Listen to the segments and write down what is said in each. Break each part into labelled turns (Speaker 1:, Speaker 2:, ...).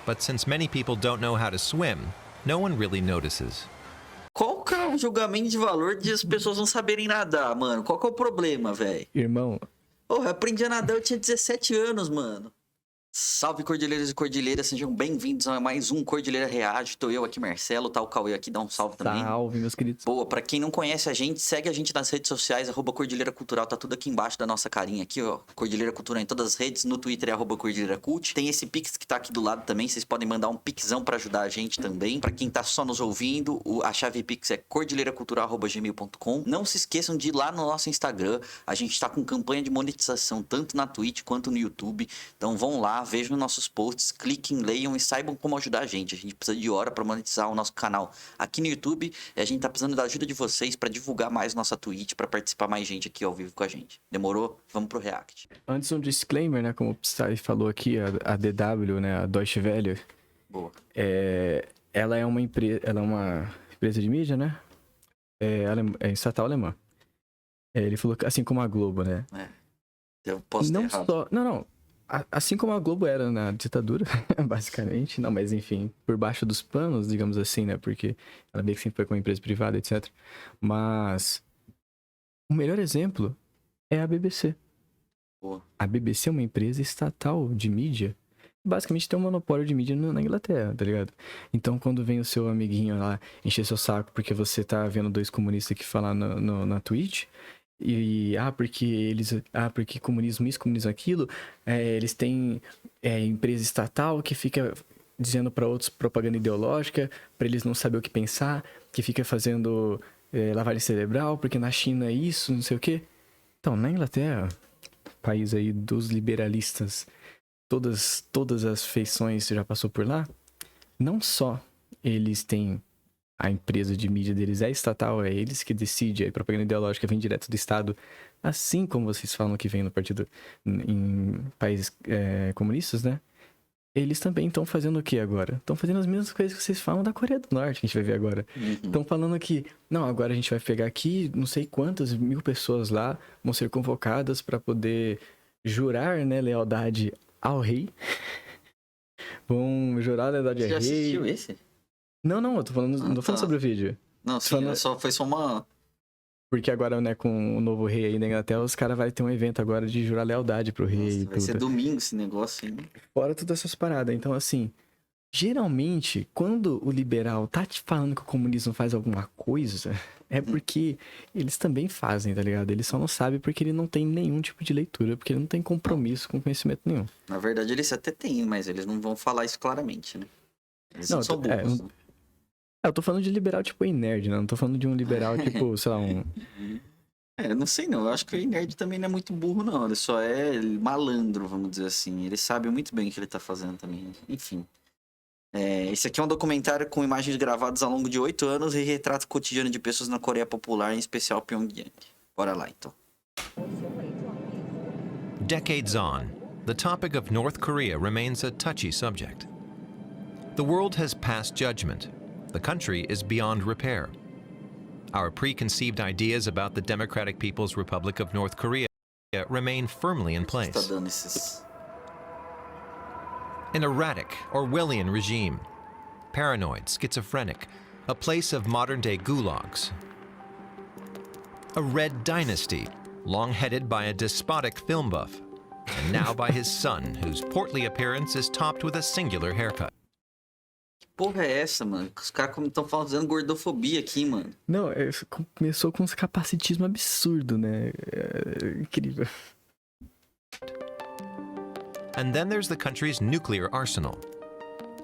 Speaker 1: but since many people don't know how to swim, no one really notices.
Speaker 2: Qual que é o julgamento de valor de as pessoas não saberem nadar, mano? Qual que é o problema, velho?
Speaker 3: Irmão,
Speaker 2: Porra, eu aprendi a nadar, eu tinha 17 anos, mano. Salve, cordilheiras e cordilheiras, sejam bem-vindos a mais um Cordilheira REAGE. Tô eu aqui, Marcelo, tá o Cauê aqui, dá um salve também.
Speaker 3: salve, meus queridos.
Speaker 2: Boa, pra quem não conhece a gente, segue a gente nas redes sociais, @Cordilheira Cultural, tá tudo aqui embaixo da nossa carinha aqui, ó. Cordilheira Cultural em todas as redes, no Twitter é @Cordilheira Cult. Tem esse Pix que tá aqui do lado também, vocês podem mandar um Pixão pra ajudar a gente também. Pra quem tá só nos ouvindo, a chave Pix é cordilheiracultural@gmail.com. Não se esqueçam de ir lá no nosso Instagram, a gente tá com campanha de monetização tanto na Twitch quanto no YouTube. Então vão lá, vejam nossos posts, cliquem, leiam e saibam como ajudar a gente. A gente precisa de hora para monetizar o nosso canal aqui no YouTube e a gente tá precisando da ajuda de vocês para divulgar mais nossa Twitch, para participar mais gente aqui ao vivo com a gente. Demorou? Vamos pro React.
Speaker 3: Antes um disclaimer, né? Como o Psy falou aqui, a DW, né? A Deutsche Welle.
Speaker 2: Boa.
Speaker 3: Ela é uma empresa de mídia, né? É estatal alemã. Ele falou que assim como a Globo, né?
Speaker 2: Eu posso ter errado.
Speaker 3: Não. Assim como a Globo era na ditadura, basicamente. Não, mas enfim, por baixo dos panos, digamos assim, né? Porque ela meio que sempre foi com uma empresa privada, etc. Mas o melhor exemplo é a BBC.
Speaker 2: Boa.
Speaker 3: A BBC é uma empresa estatal de mídia. Basicamente tem um monopólio de mídia na Inglaterra, tá ligado? Então quando vem o seu amiguinho lá encher seu saco porque você tá vendo dois comunistas aqui falar na Twitch... porque comunismo isso, comunismo aquilo, eles têm empresa estatal que fica dizendo para outros propaganda ideológica, para eles não saber o que pensar, que fica fazendo lavagem cerebral, porque na China é isso, não sei o quê. Então, na Inglaterra, país aí dos liberalistas, todas as feições já passou por lá, não só eles têm a empresa de mídia deles é estatal, é eles que decidem, a propaganda ideológica vem direto do Estado, assim como vocês falam que vem no partido em países comunistas, né? Eles também estão fazendo o que agora? Estão fazendo as mesmas coisas que vocês falam da Coreia do Norte, que a gente vai ver agora. Estão falando que, não, agora a gente vai pegar aqui, não sei quantas mil pessoas lá vão ser convocadas para poder jurar, né, lealdade ao rei. Vão jurar lealdade ao rei.
Speaker 2: Você já assistiu esse?
Speaker 3: Não, eu tô falando, não tô falando sobre o vídeo.
Speaker 2: Não, sim,
Speaker 3: falando...
Speaker 2: foi só uma...
Speaker 3: Porque agora, né, com o novo rei aí na Inglaterra, os caras vão ter um evento agora de jurar lealdade pro rei.
Speaker 2: Vai ser domingo esse negócio, hein?
Speaker 3: Fora todas essas paradas. Então, assim, geralmente, quando o liberal tá te falando que o comunismo faz alguma coisa, é porque eles também fazem, tá ligado? Eles só não sabem porque ele não tem nenhum tipo de leitura, porque ele não tem compromisso com conhecimento nenhum.
Speaker 2: Na verdade, eles até têm, mas eles não vão falar isso claramente, né? Eles não são burros, né?
Speaker 3: Eu tô falando de liberal tipo nerd, né? Não tô falando de um liberal tipo, sei lá, um...
Speaker 2: Eu não sei não. Eu acho que o nerd também não é muito burro, não. Ele só é malandro, vamos dizer assim. Ele sabe muito bem o que ele tá fazendo também. Enfim. Esse aqui é um documentário com imagens gravadas ao longo de 8 anos e retrata o cotidiano de pessoas na Coreia Popular, em especial Pyongyang. Bora lá, então.
Speaker 1: Decades on, the topic of North Korea remains a touchy subject. The world has passed judgment. The country is beyond repair. Our preconceived ideas about the Democratic People's Republic of North Korea remain firmly in place. An erratic, Orwellian regime, paranoid, schizophrenic, a place of modern-day gulags. A red dynasty, long headed by a despotic film buff, and now by his son, whose portly appearance is topped with a singular haircut.
Speaker 2: Porra é essa, mano? Os caras estão fazendo gordofobia aqui, mano.
Speaker 3: Não, começou com uns capacitismo absurdo, né? Incrível.
Speaker 1: And then there's the country's nuclear arsenal,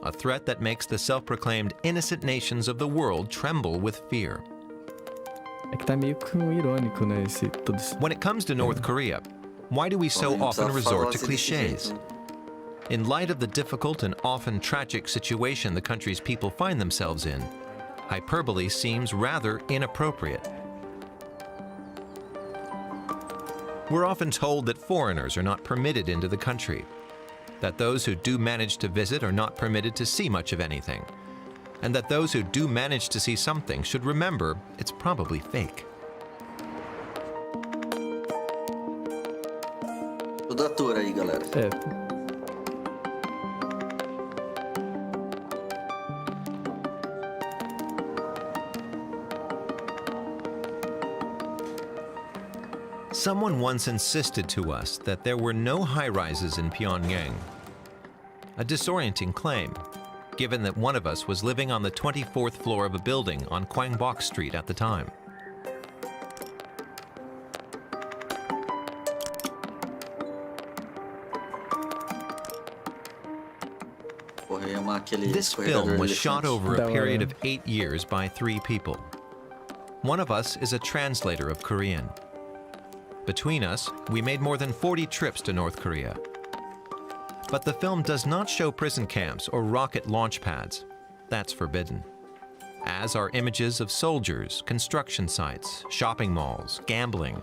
Speaker 1: a threat that makes the self-proclaimed innocent nations of the world tremble with fear.
Speaker 3: É que tá meio irônico, né?
Speaker 1: When it comes to North Korea, why do we so often resort to clichés? In light of the difficult and often tragic situation the country's people find themselves in, hyperbole seems rather inappropriate. We're often told that foreigners are not permitted into the country, that those who do manage to visit are not permitted to see much of anything, and that those who do manage to see something should remember it's probably fake.
Speaker 2: O doutor aí, galera.
Speaker 1: Someone once insisted to us that there were no high-rises in Pyongyang. A disorienting claim, given that one of us was living on the 24th floor of a building on Kwangbok Street at the time. This film was shot over a period of 8 years by 3 people. One of us is a translator of Korean. Between us, we made more than 40 trips to North Korea. But the film does not show prison camps or rocket launch pads. That's forbidden. As are images of soldiers, construction sites, shopping malls, gambling,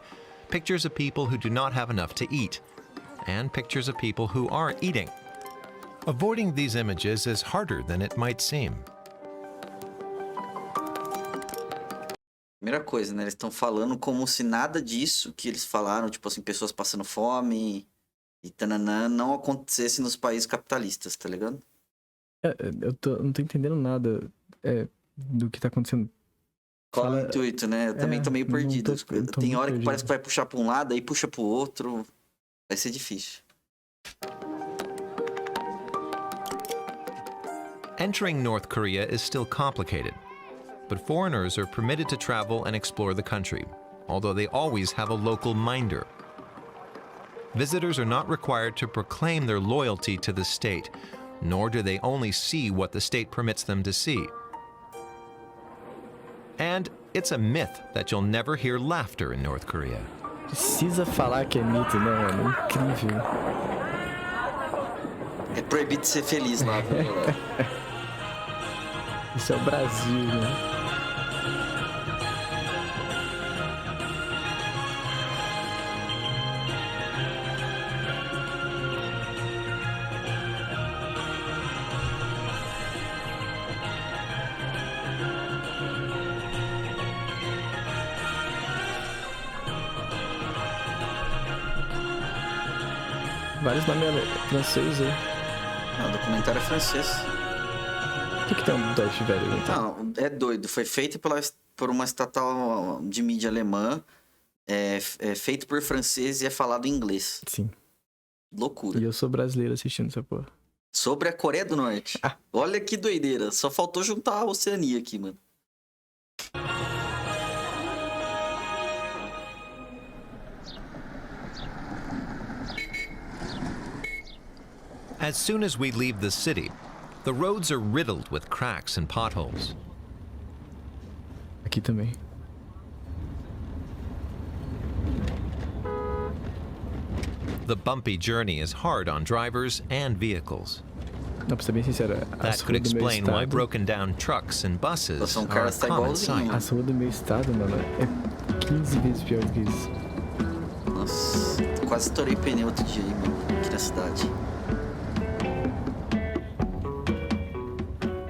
Speaker 1: pictures of people who do not have enough to eat, and pictures of people who are eating. Avoiding these images is harder than it might seem.
Speaker 2: Primeira coisa, né? Eles estão falando como se nada disso que eles falaram, tipo assim, pessoas passando fome e tananã, não acontecesse nos países capitalistas, tá ligado?
Speaker 3: Não tô entendendo nada do que tá acontecendo.
Speaker 2: Qual é o intuito, né? Eu também tô meio perdido. Tem hora que parece que vai puxar pra um lado, aí puxa pro outro. Vai ser difícil.
Speaker 1: Entering North Korea is still complicated, but foreigners are permitted to travel and explore the country, although they always have a local minder. Visitors are not required to proclaim their loyalty to the state, nor do they only see what the state permits them to see. And it's a myth that you'll never hear laughter in North Korea.
Speaker 3: Precisa falar que é mito, né, mano? Incrível.
Speaker 2: É proibido ser feliz lá, viu?
Speaker 3: Isso é o Brasil, né? Vários nomes franceses aí.
Speaker 2: Não, o documentário é francês.
Speaker 3: O que tem um Deutsche Welle, então?
Speaker 2: Não, é doido. Foi feito por uma estatal de mídia alemã. É feito por franceses e é falado em inglês.
Speaker 3: Sim.
Speaker 2: Loucura.
Speaker 3: E eu sou brasileiro assistindo essa porra.
Speaker 2: Sobre a Coreia do Norte. Olha que doideira. Só faltou juntar a Oceania aqui, mano.
Speaker 1: As soon as we leave the city, the roads are riddled with cracks and potholes.
Speaker 3: Aqui também.
Speaker 1: The bumpy journey is hard on drivers and vehicles.
Speaker 3: Não, pra ser bem sincero,
Speaker 1: That could explain why broken down trucks and buses are a common sight.
Speaker 3: As ruas do meu estado, mano, é 15 vezes pior do que isso.
Speaker 2: Nossa, quase estourei pneu outro dia aí, mano, aqui na cidade.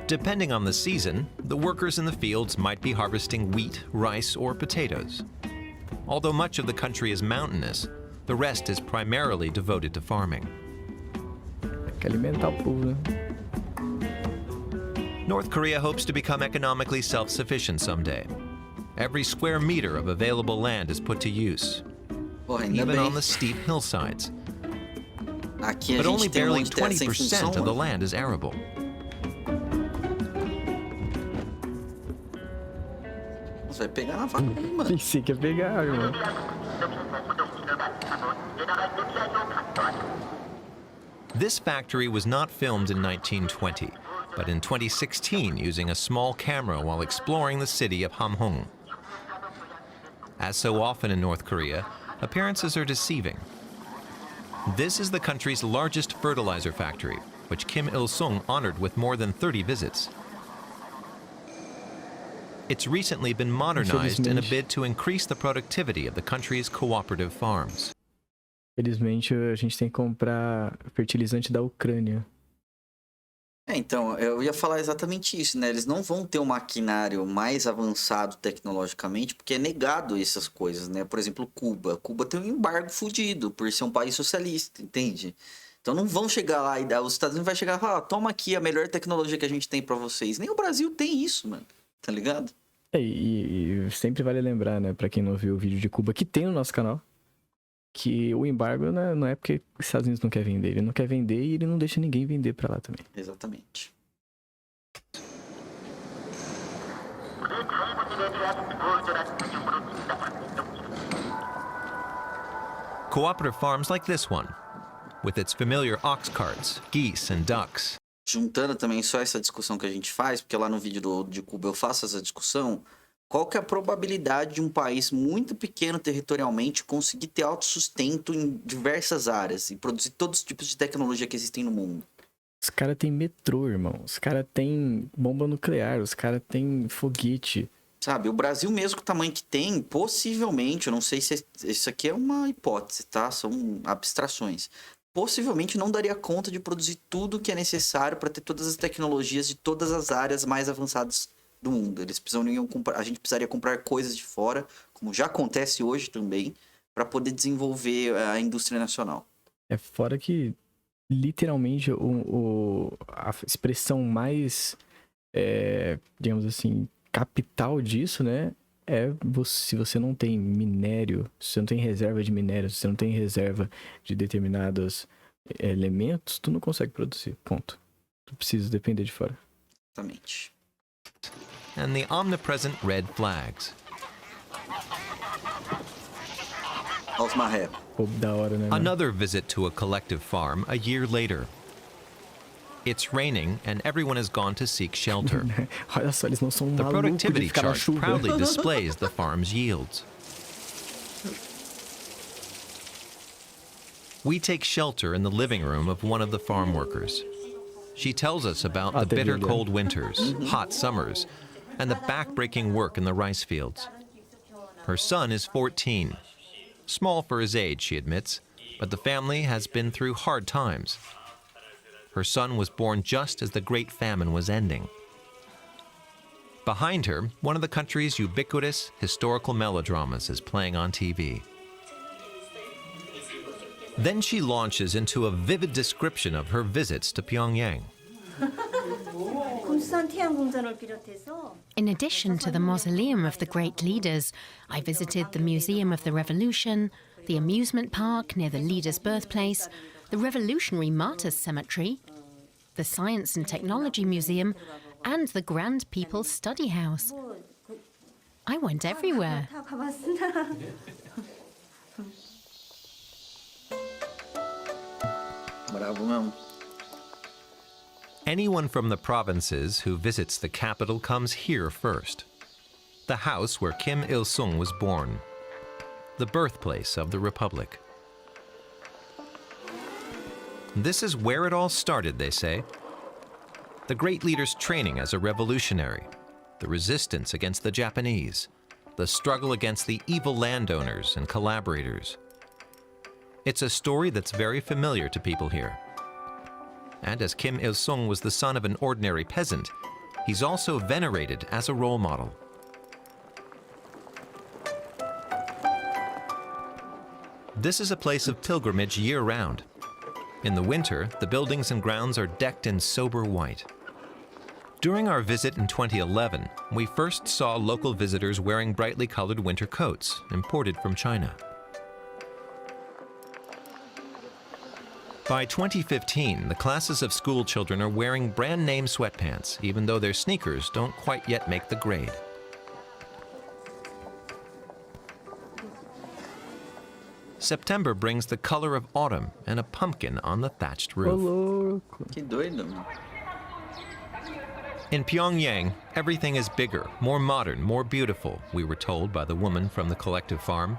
Speaker 1: Depending on the season, the workers in the fields might be harvesting wheat, rice, or potatoes. Although much of the country is mountainous, the rest is primarily devoted to farming.
Speaker 3: Tem que alimentar o povo, né?
Speaker 1: North Korea hopes to become economically self-sufficient someday. Every square meter of available land is put to use,
Speaker 2: Porra, ainda
Speaker 1: even
Speaker 2: bem.
Speaker 1: on the steep hillsides.
Speaker 2: Aqui a
Speaker 1: But only
Speaker 2: gente tem um
Speaker 1: barely
Speaker 2: monte dessa em
Speaker 1: 20%
Speaker 2: função,
Speaker 1: of the
Speaker 2: mano.
Speaker 1: land is arable.
Speaker 2: Você vai pegar na vaca aí, mano.
Speaker 3: Pensei que ia pegar, irmão.
Speaker 1: This factory was not filmed in 1920, but in 2016 using a small camera while exploring the city of Hamhung. As so often in North Korea, appearances are deceiving. This is the country's largest fertilizer factory, which Kim Il-sung honored with more than 30 visits. It's recently been modernized in a bid to increase the productivity of the country's cooperative farms.
Speaker 3: Felizmente, a gente tem que comprar fertilizante da Ucrânia.
Speaker 2: Então, eu ia falar exatamente isso, né? Eles não vão ter um maquinário mais avançado tecnologicamente, porque é negado essas coisas, né? Por exemplo, Cuba. Cuba tem um embargo fudido por ser um país socialista, entende? Então não vão chegar lá e os Estados Unidos vai chegar e falar, toma aqui a melhor tecnologia que a gente tem pra vocês. Nem o Brasil tem isso, mano. Tá ligado?
Speaker 3: E sempre vale lembrar, né, pra quem não viu o vídeo de Cuba, que tem no nosso canal. que o embargo não é porque os Estados Unidos não quer vender. Ele não quer vender e ele não deixa ninguém vender pra lá também.
Speaker 2: Exatamente.
Speaker 1: Cooperative farms like this one, with its familiar ox carts, geese, and ducks.
Speaker 2: Juntando também só essa discussão que a gente faz, porque lá no vídeo de Cuba eu faço essa discussão, qual que é a probabilidade de um país muito pequeno territorialmente conseguir ter autossustento em diversas áreas e produzir todos os tipos de tecnologia que existem no mundo?
Speaker 3: Os caras têm metrô, irmão. Os caras têm bomba nuclear. Os caras têm foguete.
Speaker 2: Sabe, o Brasil mesmo com o tamanho que tem, possivelmente, eu não sei se isso aqui é uma hipótese, tá? São abstrações. Possivelmente não daria conta de produzir tudo que é necessário para ter todas as tecnologias de todas as áreas mais avançadas do mundo. A gente precisaria comprar coisas de fora, como já acontece hoje também, para poder desenvolver a indústria nacional.
Speaker 3: É fora que, literalmente, a expressão mais, digamos assim, capital disso, né? Se você não tem minério, se você não tem reserva de minério, se você não tem reserva de determinados elementos, tu não consegue produzir. Ponto. Tu precisa depender de fora.
Speaker 2: Exatamente.
Speaker 1: And the omnipresent red flags.
Speaker 2: Olha os marrecos.
Speaker 3: Pô, da hora, né?
Speaker 1: Another visit to a collective farm a year later. It's raining and everyone has gone to seek shelter.
Speaker 3: Olha só, eles não são
Speaker 1: The
Speaker 3: malucos de
Speaker 1: productivity
Speaker 3: ficar na
Speaker 1: chart
Speaker 3: chuva.
Speaker 1: proudly displays the farm's yields. We take shelter in the living room of one of the farm workers. She tells us about the bitter cold winters, hot summers, and the back-breaking work in the rice fields. Her son is 14. Small for his age, she admits, but the family has been through hard times. Her son was born just as the Great Famine was ending. Behind her, one of the country's ubiquitous historical melodramas is playing on TV. Then she launches into a vivid description of her visits to Pyongyang.
Speaker 4: In addition to the mausoleum of the great leaders, I visited the Museum of the Revolution, the amusement park near the leader's birthplace, the Revolutionary Martyrs Cemetery, the Science and Technology Museum, and the Grand People's Study House. I went everywhere.
Speaker 2: Bravo mesmo.
Speaker 1: Anyone from the provinces who visits the capital comes here first. The house where Kim Il-sung was born, the birthplace of the Republic. This is where it all started, they say. The great leader's training as a revolutionary, the resistance against the Japanese, the struggle against the evil landowners and collaborators. It's a story that's very familiar to people here. And as Kim Il-sung was the son of an ordinary peasant, he's also venerated as a role model. This is a place of pilgrimage year-round. In the winter, the buildings and grounds are decked in sober white. During our visit in 2011, we first saw local visitors wearing brightly colored winter coats, imported from China. By 2015, the classes of school children are wearing brand-name sweatpants, even though their sneakers don't quite yet make the grade. September brings the color of autumn and a pumpkin on the thatched roof.
Speaker 2: Que doido, mano.
Speaker 1: In Pyongyang, everything is bigger, more modern, more beautiful, we were told by the woman from the collective farm.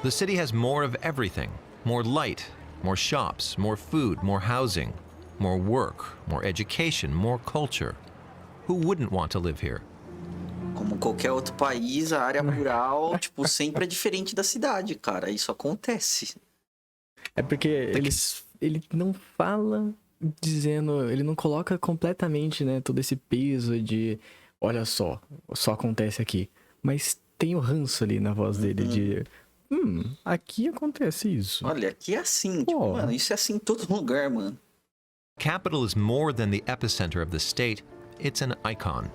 Speaker 1: The city has more of everything, more light, more shops, more food, more housing, more work, more education, more culture. Who wouldn't want to live here?
Speaker 2: Como qualquer outro país, a área rural, tipo, sempre é diferente da cidade, cara. Isso acontece.
Speaker 3: É porque ele não fala dizendo, ele não coloca completamente, né, todo esse peso de, olha só acontece aqui. Mas tem o ranço ali na voz dele de, aqui acontece isso.
Speaker 2: Olha, aqui é assim, tipo, mano, isso é assim em todo lugar, mano.
Speaker 1: Capital is more than the epicenter of the state, it's an icon.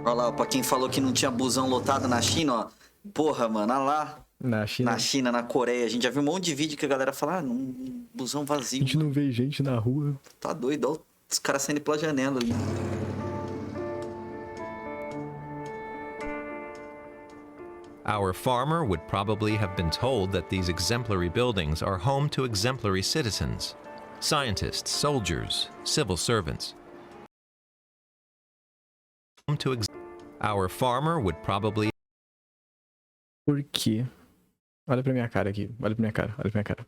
Speaker 2: Olha lá, pra quem falou que não tinha busão lotado na China, ó. Porra, mano, olha lá.
Speaker 3: Na China,
Speaker 2: Na Coreia. A gente já viu um monte de vídeo que a galera fala, um busão
Speaker 3: a
Speaker 2: vazio.
Speaker 3: gente não vê gente na rua.
Speaker 2: Tá doido, ó. Os caras saindo pela janela ali.
Speaker 1: Our farmer would probably have been told that these exemplary buildings are home to exemplary citizens, scientists, soldiers, civil servants. Our farmer would probably...
Speaker 3: Por quê? Olha pra minha cara aqui. Olha pra minha cara. Olha pra minha cara.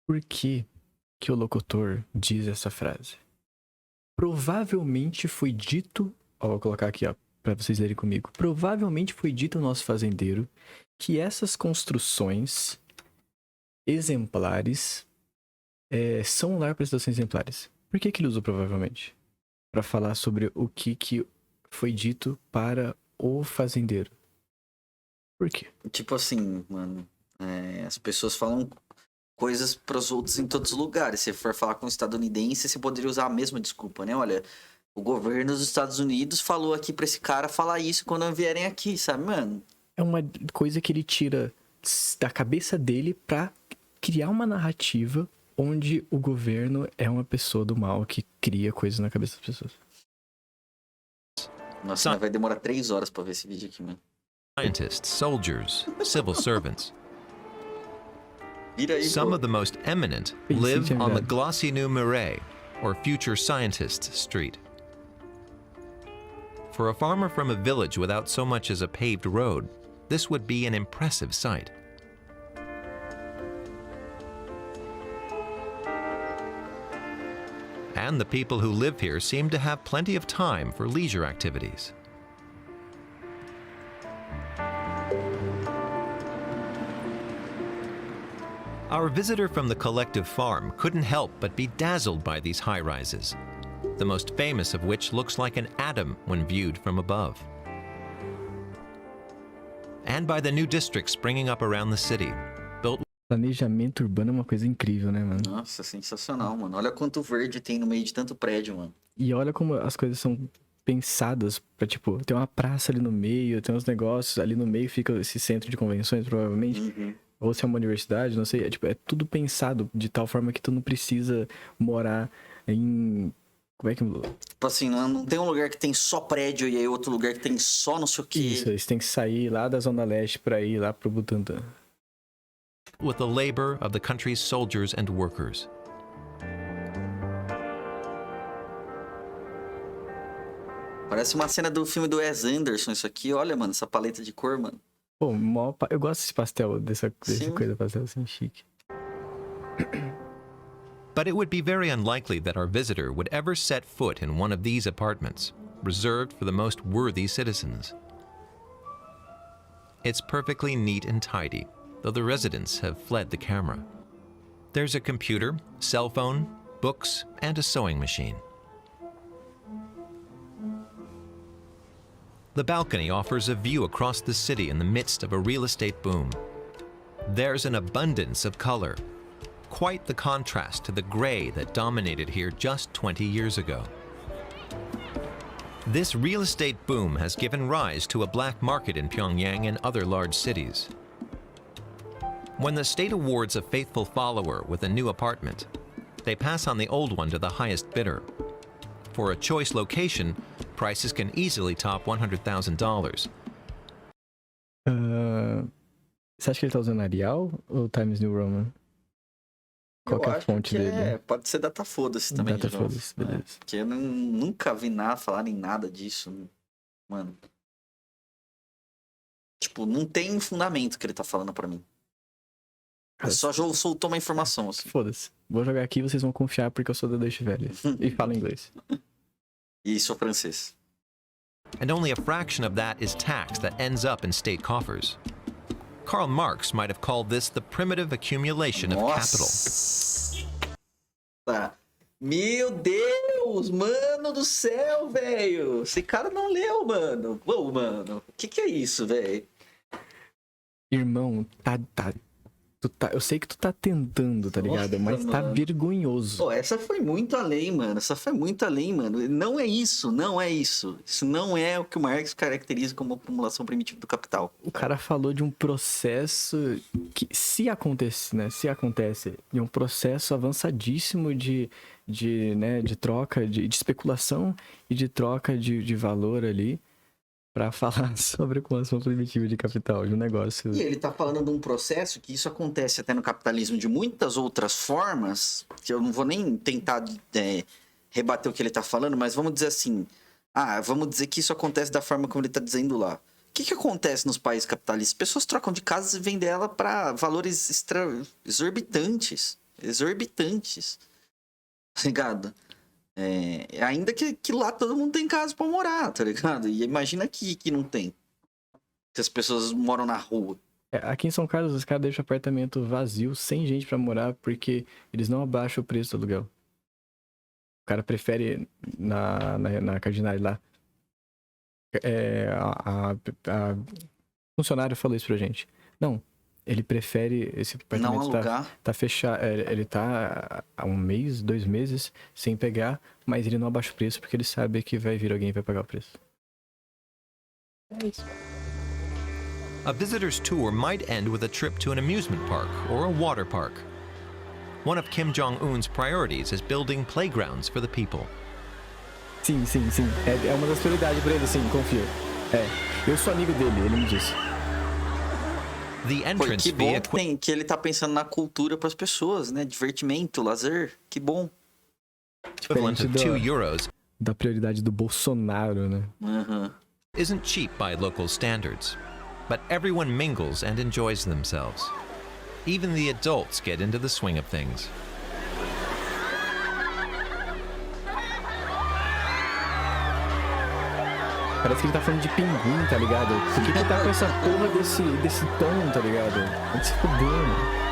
Speaker 3: Por que que o locutor diz essa frase? Provavelmente foi dito... Ó, vou colocar aqui, ó, pra vocês lerem comigo. Provavelmente foi dito ao nosso fazendeiro que essas construções exemplares são um lar para estações exemplares. Por que que ele usou provavelmente? Pra falar sobre o que foi dito para o fazendeiro. Por quê?
Speaker 2: Tipo assim, mano, as pessoas falam coisas pros outros em todos os lugares. Se for falar com um estadunidense, você poderia usar a mesma desculpa, né? Olha, o governo dos Estados Unidos falou aqui pra esse cara falar isso quando vierem aqui, sabe, mano?
Speaker 3: É uma coisa que ele tira da cabeça dele pra criar uma narrativa onde o governo é uma pessoa do mal que cria coisas na cabeça das pessoas.
Speaker 2: Nossa, mas vai demorar 3 horas pra ver esse vídeo aqui, mano.
Speaker 1: Scientists, soldiers, civil servants.
Speaker 2: Vira aí,
Speaker 1: Some
Speaker 2: pô.
Speaker 1: of the most eminent live on the glossy new Marais, or Future Scientists Street. For a farmer from a village without so much as a paved road, this would be an impressive sight. And the people who live here seem to have plenty of time for leisure activities. Our visitor from the collective farm couldn't help but be dazzled by these high-rises, the most famous of which looks like an atom when viewed from above. And by the new districts springing up around the city, built...
Speaker 3: Planejamento urbano é uma coisa incrível, né, mano?
Speaker 2: Nossa, sensacional, mano. Olha quanto verde tem no meio de tanto prédio, mano.
Speaker 3: E olha como as coisas são pensadas pra, tipo, tem uma praça ali no meio, tem uns negócios, ali no meio fica esse centro de convenções, provavelmente.
Speaker 2: Uhum.
Speaker 3: Ou se é uma universidade, não sei. É tudo pensado de tal forma que tu não precisa morar em... Como é que...
Speaker 2: Tipo assim, não tem um lugar que tem só prédio e aí outro lugar que tem só não sei o quê.
Speaker 3: Isso, eles têm que sair lá da Zona Leste pra ir lá pro Butantã.
Speaker 1: with the labor of the country's soldiers and workers.
Speaker 2: Parece uma cena do filme do Wes Anderson isso aqui. Olha, mano, essa paleta de cor, mano.
Speaker 3: Pô, eu gosto desse pastel, dessa coisa, pastel assim, chique.
Speaker 1: But it would be very unlikely that our visitor would ever set foot in one of these apartments, reserved for the most worthy citizens. It's perfectly neat and tidy, though the residents have fled the camera. There's a computer, cell phone, books, and a sewing machine. The balcony offers a view across the city in the midst of a real estate boom. There's an abundance of color, quite the contrast to the gray that dominated here just 20 years ago. This real estate boom has given rise to a black market in Pyongyang and other large cities. When the state awards a faithful follower with a new apartment, they pass on the old one to the highest bidder. For a choice location, prices can easily top $100,000.
Speaker 3: Você acha que ele tá usando Arial ou Times New Roman? Qual que é a fonte dele?
Speaker 2: Pode ser data foda-se também.
Speaker 3: Data foda-se, beleza.
Speaker 2: Porque eu nunca vi nada falar em nada disso, mano. Tipo, não tem fundamento que ele tá falando pra mim. Ele só soltou uma informação, assim.
Speaker 3: Foda-se. Vou jogar aqui e vocês vão confiar porque eu sou da Deutsche Welle e falo inglês.
Speaker 2: E sou francês.
Speaker 1: And only a fraction of that is tax that ends up in state coffers. Karl Marx might have called this the primitive accumulation of capital.
Speaker 2: Tá. Meu Deus, mano do céu, velho. Esse cara não leu, mano. Ô, mano, o que é isso, velho?
Speaker 3: Irmão, Eu sei que tu tá tentando, tá ligado? Mas tá vergonhoso.
Speaker 2: Pô, essa foi muito além, mano. Não é isso, não é isso. Isso não é o que o Marx caracteriza como acumulação primitiva do capital.
Speaker 3: O cara falou de um processo que, se acontece, né? Se acontece, de um processo avançadíssimo de troca, de especulação e de troca de valor ali, pra falar sobre acumulação primitiva de capital, de um negócio.
Speaker 2: E ele tá falando de um processo que isso acontece até no capitalismo de muitas outras formas, que eu não vou nem tentar rebater o que ele tá falando, mas vamos dizer assim, vamos dizer que isso acontece da forma como ele tá dizendo lá. O que acontece nos países capitalistas? Pessoas trocam de casas e vendem ela para valores exorbitantes. Tá ligado? Ainda que lá todo mundo tem casa pra morar, tá ligado? E imagina aqui que não tem. Que as pessoas moram na rua.
Speaker 3: Aqui em São Carlos, os caras deixam apartamento vazio, sem gente pra morar, porque eles não abaixam o preço do aluguel. O cara prefere, na Cardinal lá, a funcionário falou isso pra gente. Não, ele prefere esse apartamento
Speaker 2: não alugar.
Speaker 3: Tá fechado. Ele tá há 1 mês, 2 meses sem pegar, mas ele não abaixa o preço porque ele sabe que vai vir alguém e vai pagar o preço. É isso.
Speaker 1: A visitor's tour might end with a trip to an amusement park or a water park. One of Kim Jong-un's priorities is building playgrounds for the people.
Speaker 3: Sim. É uma das prioridades pra ele, sim, confio. Eu sou amigo dele, ele me disse.
Speaker 1: The entrance
Speaker 2: que bom que ele tá pensando na cultura pras pessoas, né? Divertimento, lazer, que bom.
Speaker 1: equivalent of €2
Speaker 3: da prioridade do Bolsonaro, né?
Speaker 1: Isn't cheap by local standards, but everyone mingles and enjoys themselves. Even the adults get into the swing of things.
Speaker 3: Parece que ele tá falando de pinguim, tá ligado? Por que tá com essa porra desse tom, tá ligado? Vai se fuder, mano.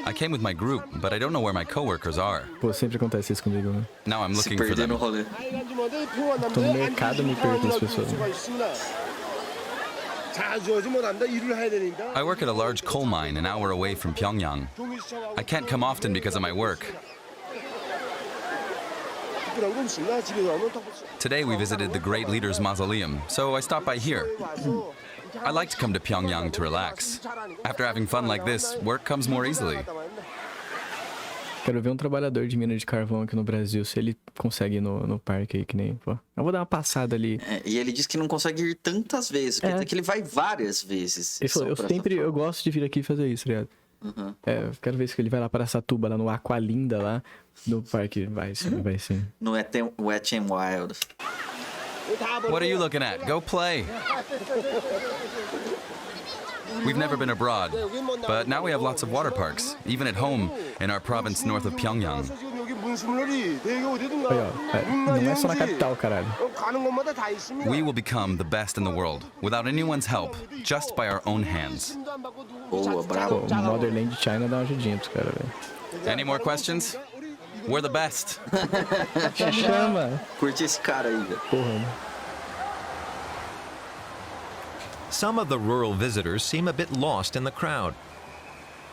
Speaker 5: I came with my group, but I don't know where my coworkers are.
Speaker 3: Pô, sempre acontece isso comigo, né?
Speaker 5: Now I'm looking for them.
Speaker 3: Tô no mercado, me perco as pessoas.
Speaker 5: I work at a large coal mine an hour away from Pyongyang. I can't come often because of my work. Today we visited the Great Leader's Mausoleum, so I stopped by here. I like to come to Pyongyang to relax. After having fun like this, work comes more easily.
Speaker 3: Quero ver um trabalhador de mina de carvão aqui no Brasil, se ele consegue ir no parque aí, que nem... Pô. Eu vou dar uma passada ali.
Speaker 2: E ele disse que não consegue ir tantas vezes, porque que ele vai várias vezes.
Speaker 3: Ele falou, eu gosto de vir aqui e fazer isso, tá ligado? Quero ver se ele vai lá para Satuba, lá no Aqualinda, lá no parque. Vai sim.
Speaker 2: No Wet n Wild.
Speaker 5: What are you looking at? Go play. We've never been abroad, but now we have lots of water parks, even at home in our province north of Pyongyang.
Speaker 3: Não é só na capital, caralho.
Speaker 5: We will become the best in the world, without anyone's help, just by our own hands.
Speaker 2: Boa, bravo.
Speaker 3: Pô, Motherland China dá uma ajudinha pros caras, velho.
Speaker 5: Any more questions? We're the best.
Speaker 3: Chama.
Speaker 2: Curte esse cara aí, velho.
Speaker 3: Porra.
Speaker 1: Some of the rural visitors seem a bit lost in the crowd.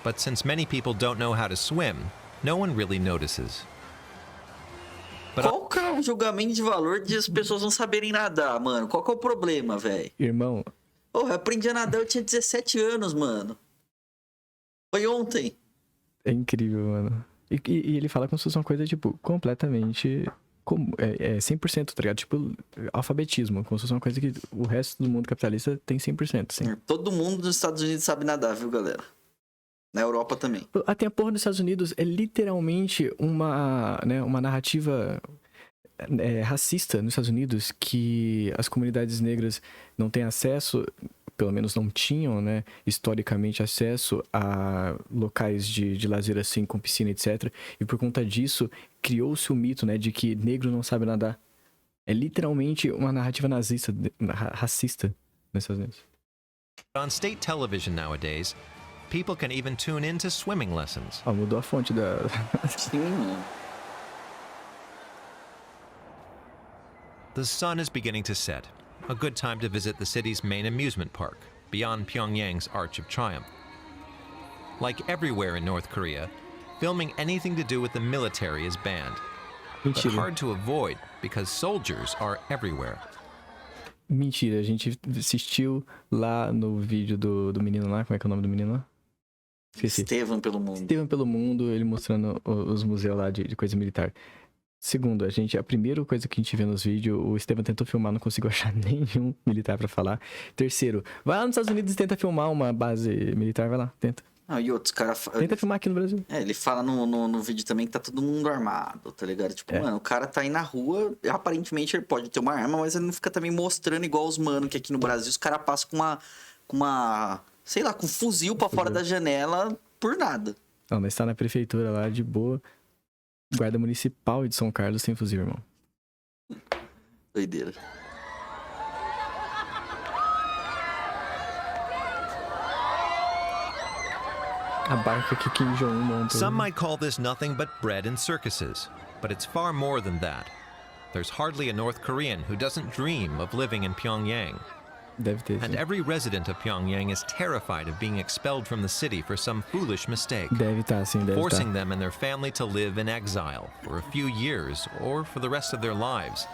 Speaker 1: But since many people don't know how to swim, no one really notices.
Speaker 2: Qual que é o julgamento de valor de as pessoas não saberem nadar, mano? Qual que é o problema, velho?
Speaker 3: Irmão...
Speaker 2: Eu aprendi a nadar, eu tinha 17 anos, mano. Foi ontem.
Speaker 3: É incrível, mano. E ele fala como se fosse uma coisa, tipo, completamente... 100%, tá ligado? Tipo, alfabetismo. Como se fosse uma coisa que o resto do mundo capitalista tem 100%, sim.
Speaker 2: Todo mundo nos Estados Unidos sabe nadar, viu, galera? Na Europa também.
Speaker 3: Até a porra dos Estados Unidos é literalmente uma narrativa racista nos Estados Unidos, que as comunidades negras não têm acesso, pelo menos não tinham, né, historicamente acesso a locais de lazer assim, com piscina, etc. E por conta disso, criou-se o mito, né, de que negro não sabe nadar. É literalmente uma narrativa racista nos Estados Unidos.
Speaker 1: On state television nowadays, people can even tune in to swimming lessons.
Speaker 3: Mudou a fonte da...
Speaker 2: Sim, mano.
Speaker 1: The sun is beginning to set, a good time to visit the city's main amusement park, beyond Pyongyang's Arch of Triumph. Like everywhere in North Korea, filming anything to do with the military is banned. But
Speaker 3: Mentira.
Speaker 1: hard to avoid because soldiers are everywhere.
Speaker 3: Mentira, a gente assistiu lá no vídeo do menino lá, como é que é o nome do menino lá? Esqueci.
Speaker 2: Estevam pelo mundo.
Speaker 3: Estevam pelo mundo, ele mostrando os museus lá de coisa militar. Segundo, a primeira coisa que a gente vê nos vídeos, o Estevam tentou filmar, não conseguiu achar nenhum militar pra falar. Terceiro, vai lá nos Estados Unidos e tenta filmar uma base militar, vai lá, tenta.
Speaker 2: Não, e outros caras...
Speaker 3: Tenta filmar aqui no Brasil.
Speaker 2: Ele fala no vídeo também que tá todo mundo armado, tá ligado? Tipo, mano, o cara tá aí na rua, aparentemente ele pode ter uma arma, mas ele não fica também mostrando igual os mano que aqui no Brasil os caras passam com uma, sei lá, com um fuzil pra fora da janela por nada.
Speaker 3: Não, mas tá na prefeitura lá, de boa. Guarda Municipal de São Carlos sem fuzil, irmão.
Speaker 2: Doideira.
Speaker 3: A barca que Kim Jong-un montou.
Speaker 1: Some might call this nothing but bread and circuses, but it's far more than that. There's hardly a North Korean who doesn't dream of living in Pyongyang.
Speaker 3: Deve ter,
Speaker 1: And
Speaker 3: sim.
Speaker 1: every resident of Pyongyang is terrified of being expelled from the city for some foolish mistake,
Speaker 3: Deve estar, sim, deve
Speaker 1: forcing
Speaker 3: estar.
Speaker 1: them and their family to live in exile for a few years or for the rest of their lives,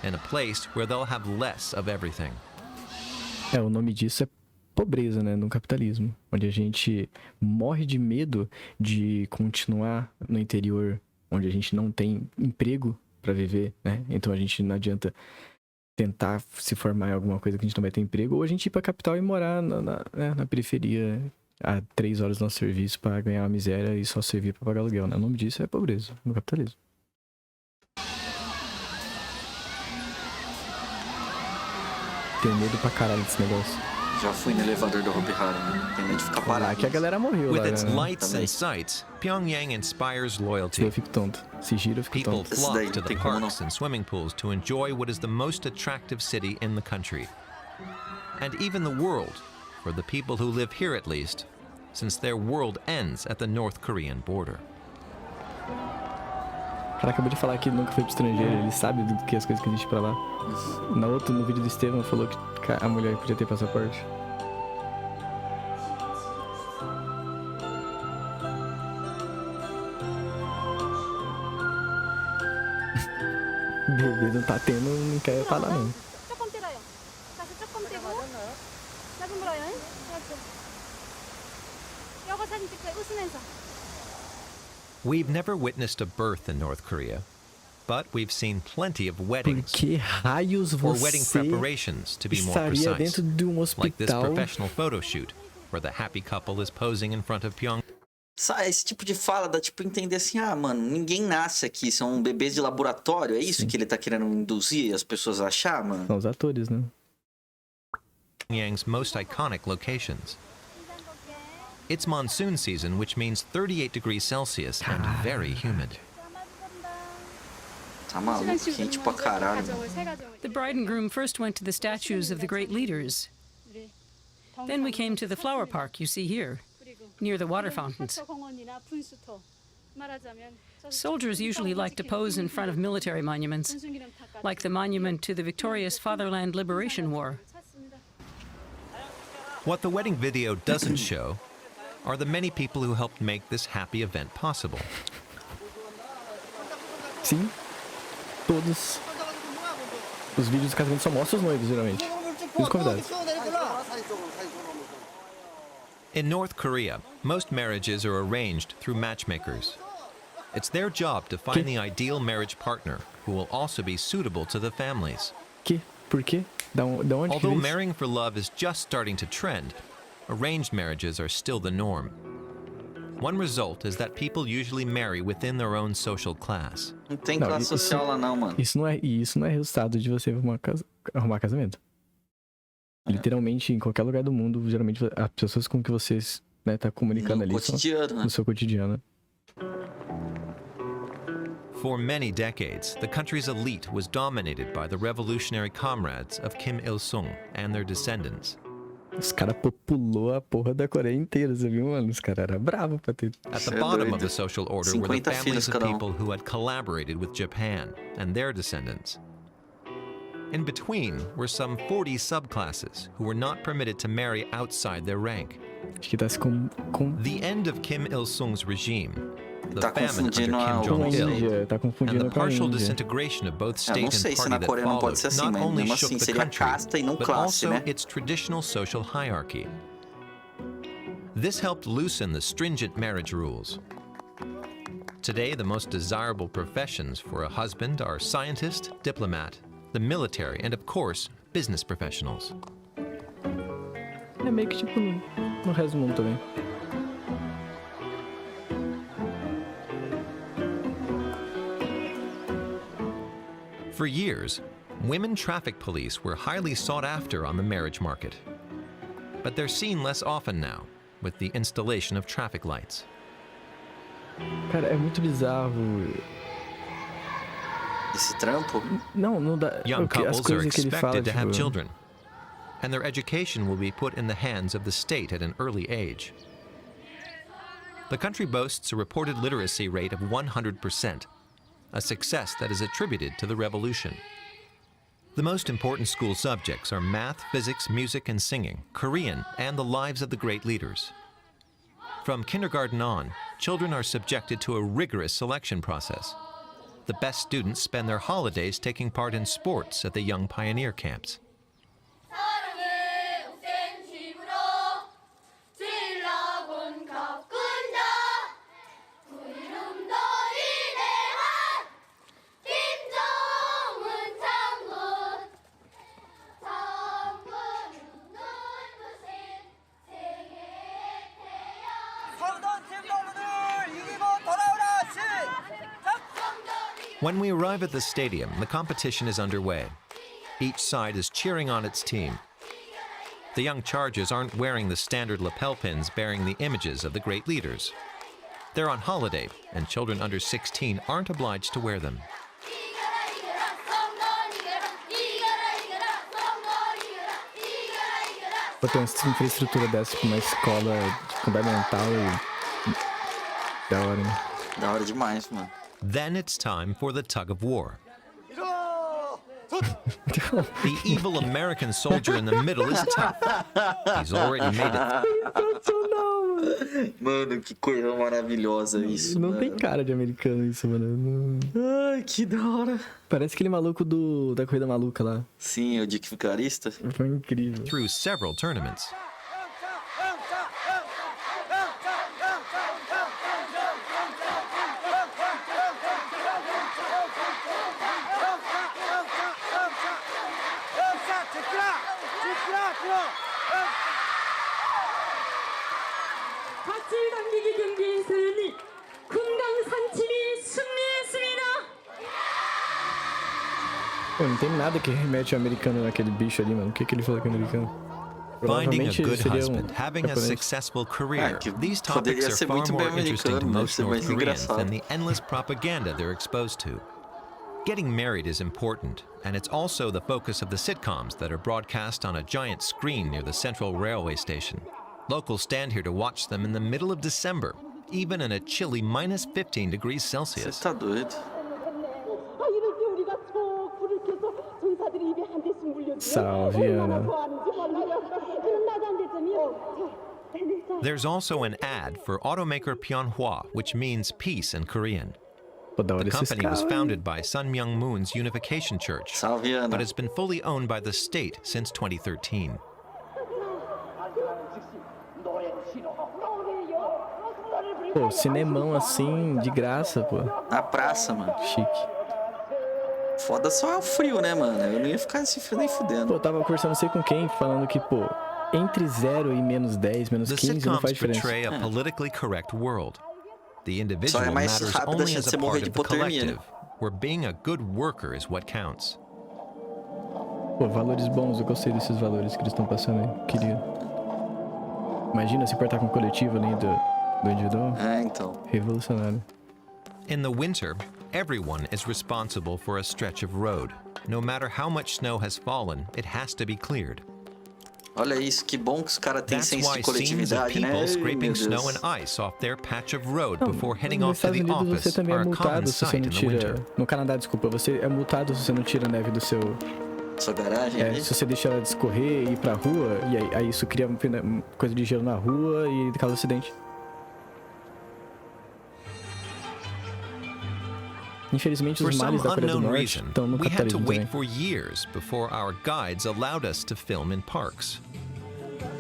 Speaker 1: in a place where they'll have less of everything.
Speaker 3: O nome disso é pobreza, né, no capitalismo, onde a gente morre de medo de continuar no interior, onde a gente não tem emprego para viver, né? Então a gente não adianta tentar se formar em alguma coisa que a gente não vai ter emprego, ou a gente ir pra capital e morar na periferia a 3 horas do nosso serviço para ganhar uma miséria e só servir para pagar aluguel, né? O nome disso é pobreza no capitalismo. Tenho medo pra caralho desse negócio.
Speaker 2: Já fui no elevador do Hopi Hari, né? Tem medo de ficar
Speaker 3: Lá
Speaker 2: parado.
Speaker 3: que a galera morreu
Speaker 1: With
Speaker 3: lá,
Speaker 1: its
Speaker 3: né?
Speaker 1: lights
Speaker 2: Também.
Speaker 1: and sights, Pyongyang inspires loyalty.
Speaker 3: Eu fico tonto. Se gira, eu fico
Speaker 1: People
Speaker 3: tonto.
Speaker 2: Esse
Speaker 1: flock
Speaker 2: daí
Speaker 1: to
Speaker 2: não
Speaker 1: the
Speaker 2: tem como
Speaker 1: parks and swimming pools to enjoy what is the most attractive city in the country. And even the world, for the people who live here at least, since their world ends at the North Korean border.
Speaker 3: O cara acabou de falar que nunca foi pro estrangeiro, ele sabe do que as coisas que existem pra lá. No vídeo do Estevam, falou que a mulher podia ter passaporte. Bebê não tá tendo, não quer ir pra lá não.
Speaker 6: 조금 때려요. 다시 조금 떼고 짧은 물어요. 그렇죠. 여거 사진 찍고 웃으면서.
Speaker 1: We've never witnessed a birth in North Korea, but we've seen plenty of
Speaker 3: Por
Speaker 1: weddings,
Speaker 3: que raios
Speaker 1: or wedding
Speaker 3: você
Speaker 1: preparations to be more
Speaker 3: estaria
Speaker 1: precise,
Speaker 3: dentro de um
Speaker 1: like this
Speaker 3: hospital?
Speaker 1: professional photo shoot, where the happy couple is posing in front of Pyongyang.
Speaker 2: Esse tipo de fala dá tipo entender assim, mano, ninguém nasce aqui, são bebês de laboratório, é isso que ele tá querendo induzir as pessoas a achar, mano?
Speaker 3: São os atores, né?
Speaker 1: Pyongyang's most iconic locations. It's monsoon season, which means 38 degrees Celsius and very humid.
Speaker 2: Tá maluco, quente pra caralho, mano.
Speaker 7: The bride and groom first went to the statues of the great leaders. Then we came to the flower park you see here, near the water fountains. Soldiers usually like to pose in front of military monuments, like the monument to the victorious Fatherland Liberation War.
Speaker 1: What the wedding video doesn't show are the many people who helped make this happy event possible.
Speaker 3: Sim, todos os vídeos do casamento só mostram os noivos, geralmente. E os convidados.
Speaker 1: In North Korea, most marriages are arranged through matchmakers. It's their job to find the ideal marriage partner who will also be suitable to the families.
Speaker 3: Por quê? Da onde que
Speaker 1: Although
Speaker 3: veio isso?
Speaker 1: marrying for love is just starting to trend, arranged marriages are still the norm. One result is that people usually marry within their own social class.
Speaker 2: Não tem
Speaker 3: Não,
Speaker 2: classe
Speaker 3: isso-
Speaker 2: social lá não, mano.
Speaker 3: Isso não é resultado de você arrumar casamento. Literalmente, em qualquer lugar do mundo, geralmente as pessoas com que você tá comunicando
Speaker 2: No
Speaker 3: ali são
Speaker 2: cotidiano, né?
Speaker 3: no seu cotidiano.
Speaker 1: For many decades, the country's elite was dominated by the revolutionary comrades of Kim Il-sung and their descendants.
Speaker 3: Os caras populou a porra da Coreia inteira, você viu, mano? Os caras eram bravos pra ter.
Speaker 1: At
Speaker 2: Cê
Speaker 1: the
Speaker 2: é
Speaker 1: bottom
Speaker 2: doido.
Speaker 1: of the social order were the
Speaker 2: 50
Speaker 1: families
Speaker 2: filhos
Speaker 1: of
Speaker 2: cada um.
Speaker 1: people who had collaborated with Japan and their descendants. In between were some 40 subclasses who were not permitted to marry outside their rank.
Speaker 3: Acho que tá se
Speaker 1: The end of Kim Il-sung's regime, the
Speaker 2: Tá
Speaker 1: famine under
Speaker 2: confundindo
Speaker 1: Kim
Speaker 2: a
Speaker 3: com a
Speaker 1: Jong-il,
Speaker 3: Índia, tá
Speaker 1: and the
Speaker 3: confundindo com a
Speaker 1: partial
Speaker 3: Índia.
Speaker 1: disintegration of both
Speaker 2: Eu
Speaker 1: state
Speaker 2: não
Speaker 1: and
Speaker 2: sei se
Speaker 1: party
Speaker 2: na
Speaker 1: that
Speaker 2: Coreia não pode
Speaker 1: followed
Speaker 2: ser assim,
Speaker 1: not
Speaker 2: mas
Speaker 1: only
Speaker 2: mesmo
Speaker 1: shook
Speaker 2: assim
Speaker 1: the
Speaker 2: seria
Speaker 1: country,
Speaker 2: casta e não
Speaker 1: but
Speaker 2: classe,
Speaker 1: also
Speaker 2: né?
Speaker 1: its traditional social hierarchy. This helped loosen the stringent marriage rules. Today, the most desirable professions for a husband are scientist, diplomat, the military, and of course, business professionals.
Speaker 3: É meio que tipo no resto do mundo também.
Speaker 1: For years, women traffic police were highly sought after on the marriage market. But they're seen less often now, with the installation of traffic lights.
Speaker 3: Cara, é muito bizarro.
Speaker 2: Esse trampo?
Speaker 3: Não dá.
Speaker 1: Young
Speaker 3: As
Speaker 1: couples are
Speaker 3: coisas que ele fala,
Speaker 1: expected to have
Speaker 3: tipo,
Speaker 1: children, and their education will be put in the hands of the state at an early age. The country boasts a reported literacy rate of 100%, a success that is attributed to the revolution. The most important school subjects are math, physics, music, and singing, Korean, and the lives of the great leaders. From kindergarten on, children are subjected to a rigorous selection process. The best students spend their holidays taking part in sports at the young pioneer camps. When we arrive at the stadium, the competition is underway. Each side is cheering on its team. The young charges aren't wearing the standard lapel pins bearing the images of the great leaders. They're on holiday, and children under 16 aren't obliged to wear them.
Speaker 3: Pô, tem uma infraestrutura dessa com uma escola fundamental e da hora, né?
Speaker 2: Da hora demais, mano.
Speaker 1: Then it's time for the tug of war. The evil American soldier in the middle is tough. He's already made it.
Speaker 2: Mano, que coisa maravilhosa isso.
Speaker 3: Não
Speaker 2: mano.
Speaker 3: tem cara de americano isso, mano.
Speaker 2: Ai, que da hora.
Speaker 3: Parece aquele maluco da corrida maluca lá.
Speaker 2: Sim, o Dick Vicarista.
Speaker 3: Foi incrível.
Speaker 1: Through several tournaments.
Speaker 3: Pô, não tem nada que remete ao americano naquele bicho ali, mano. O que ele falou que é americano?
Speaker 1: Finding a
Speaker 3: Provavelmente
Speaker 1: good
Speaker 3: seria
Speaker 1: husband, having a
Speaker 3: japonês.
Speaker 1: successful career.
Speaker 2: que
Speaker 1: These topics
Speaker 2: poderia
Speaker 1: are
Speaker 2: ser
Speaker 1: far
Speaker 2: muito
Speaker 1: more
Speaker 2: bem
Speaker 1: interesting to
Speaker 2: americano, deve
Speaker 1: most
Speaker 2: ser
Speaker 1: North
Speaker 2: mais
Speaker 1: Koreans
Speaker 2: engraçado.
Speaker 1: than the endless propaganda they're exposed to. Getting married is important, and it's also the focus of the sitcoms that are broadcast on a giant screen near the central railway station. Locals stand here to watch them in the middle of December, even in a chilly minus 15 degrees Celsius.
Speaker 2: Você tá doido?
Speaker 3: Salve, Ana.
Speaker 1: There's also an ad for automaker Pyeonghwa, which means peace in Korean.
Speaker 3: Pô, da hora
Speaker 1: The
Speaker 3: esses
Speaker 1: company was
Speaker 3: caras.
Speaker 1: founded by Sun Myung Moon's Unification Church,
Speaker 2: Salve, Ana.
Speaker 1: but has been fully owned by the state since 2013.
Speaker 3: Pô, cinemão assim, de graça, pô.
Speaker 2: Na praça, mano.
Speaker 3: Chique.
Speaker 2: Foda só é o frio, né, mano? Eu não ia ficar nesse frio nem fudendo.
Speaker 3: Pô, eu tava conversando não sei com quem, falando que, pô, entre 0 e menos 10, menos
Speaker 1: The
Speaker 3: 15 não
Speaker 1: sitcoms
Speaker 3: faz diferença.
Speaker 1: portray a politically correct world. The individual
Speaker 2: Só é mais
Speaker 1: matters
Speaker 2: rápido a
Speaker 1: only
Speaker 2: chance
Speaker 1: as
Speaker 2: de você
Speaker 1: a
Speaker 2: morrer
Speaker 1: part
Speaker 2: de
Speaker 1: of the
Speaker 2: hipotermia, né?
Speaker 1: collective, where being a good worker is what counts.
Speaker 3: Pô, valores bons, eu gostei desses valores que eles estão passando aí. Queria. Imagina se importar com o coletivo além do individual.
Speaker 2: É, então.
Speaker 3: Revolucionário.
Speaker 1: In the winter, everyone is responsible for a stretch of road. No matter how much snow has fallen, it has to be cleared.
Speaker 2: Olha isso, que bom que os caras têm
Speaker 1: That's
Speaker 2: senso
Speaker 1: why
Speaker 2: de
Speaker 1: scenes of
Speaker 2: coletividade, né?
Speaker 1: people
Speaker 2: Ai,
Speaker 1: scraping
Speaker 2: meu
Speaker 1: snow
Speaker 2: Deus.
Speaker 1: and ice off their patch of road
Speaker 3: Não,
Speaker 1: before heading
Speaker 3: nos
Speaker 1: off to
Speaker 3: Estados
Speaker 1: the
Speaker 3: Unidos você
Speaker 1: office
Speaker 3: também
Speaker 1: are
Speaker 3: é
Speaker 1: a common
Speaker 3: multado se você
Speaker 1: sight
Speaker 3: não
Speaker 1: in the
Speaker 3: tira...
Speaker 1: winter.
Speaker 3: No Canadá, desculpa, você é multado se você não tira a neve do seu
Speaker 2: Sua garagem?
Speaker 3: Se você deixar ela discorrer e ir pra rua, e aí isso cria uma coisa de gelo na rua e causa acidente. Infelizmente,
Speaker 1: For
Speaker 3: os
Speaker 1: some
Speaker 3: males da Coreia do
Speaker 1: unknown
Speaker 3: Norte
Speaker 1: reason,
Speaker 3: estão no
Speaker 1: we had to
Speaker 3: capitalismo
Speaker 1: wait
Speaker 3: também.
Speaker 1: for years before our guides allowed us to film in parks.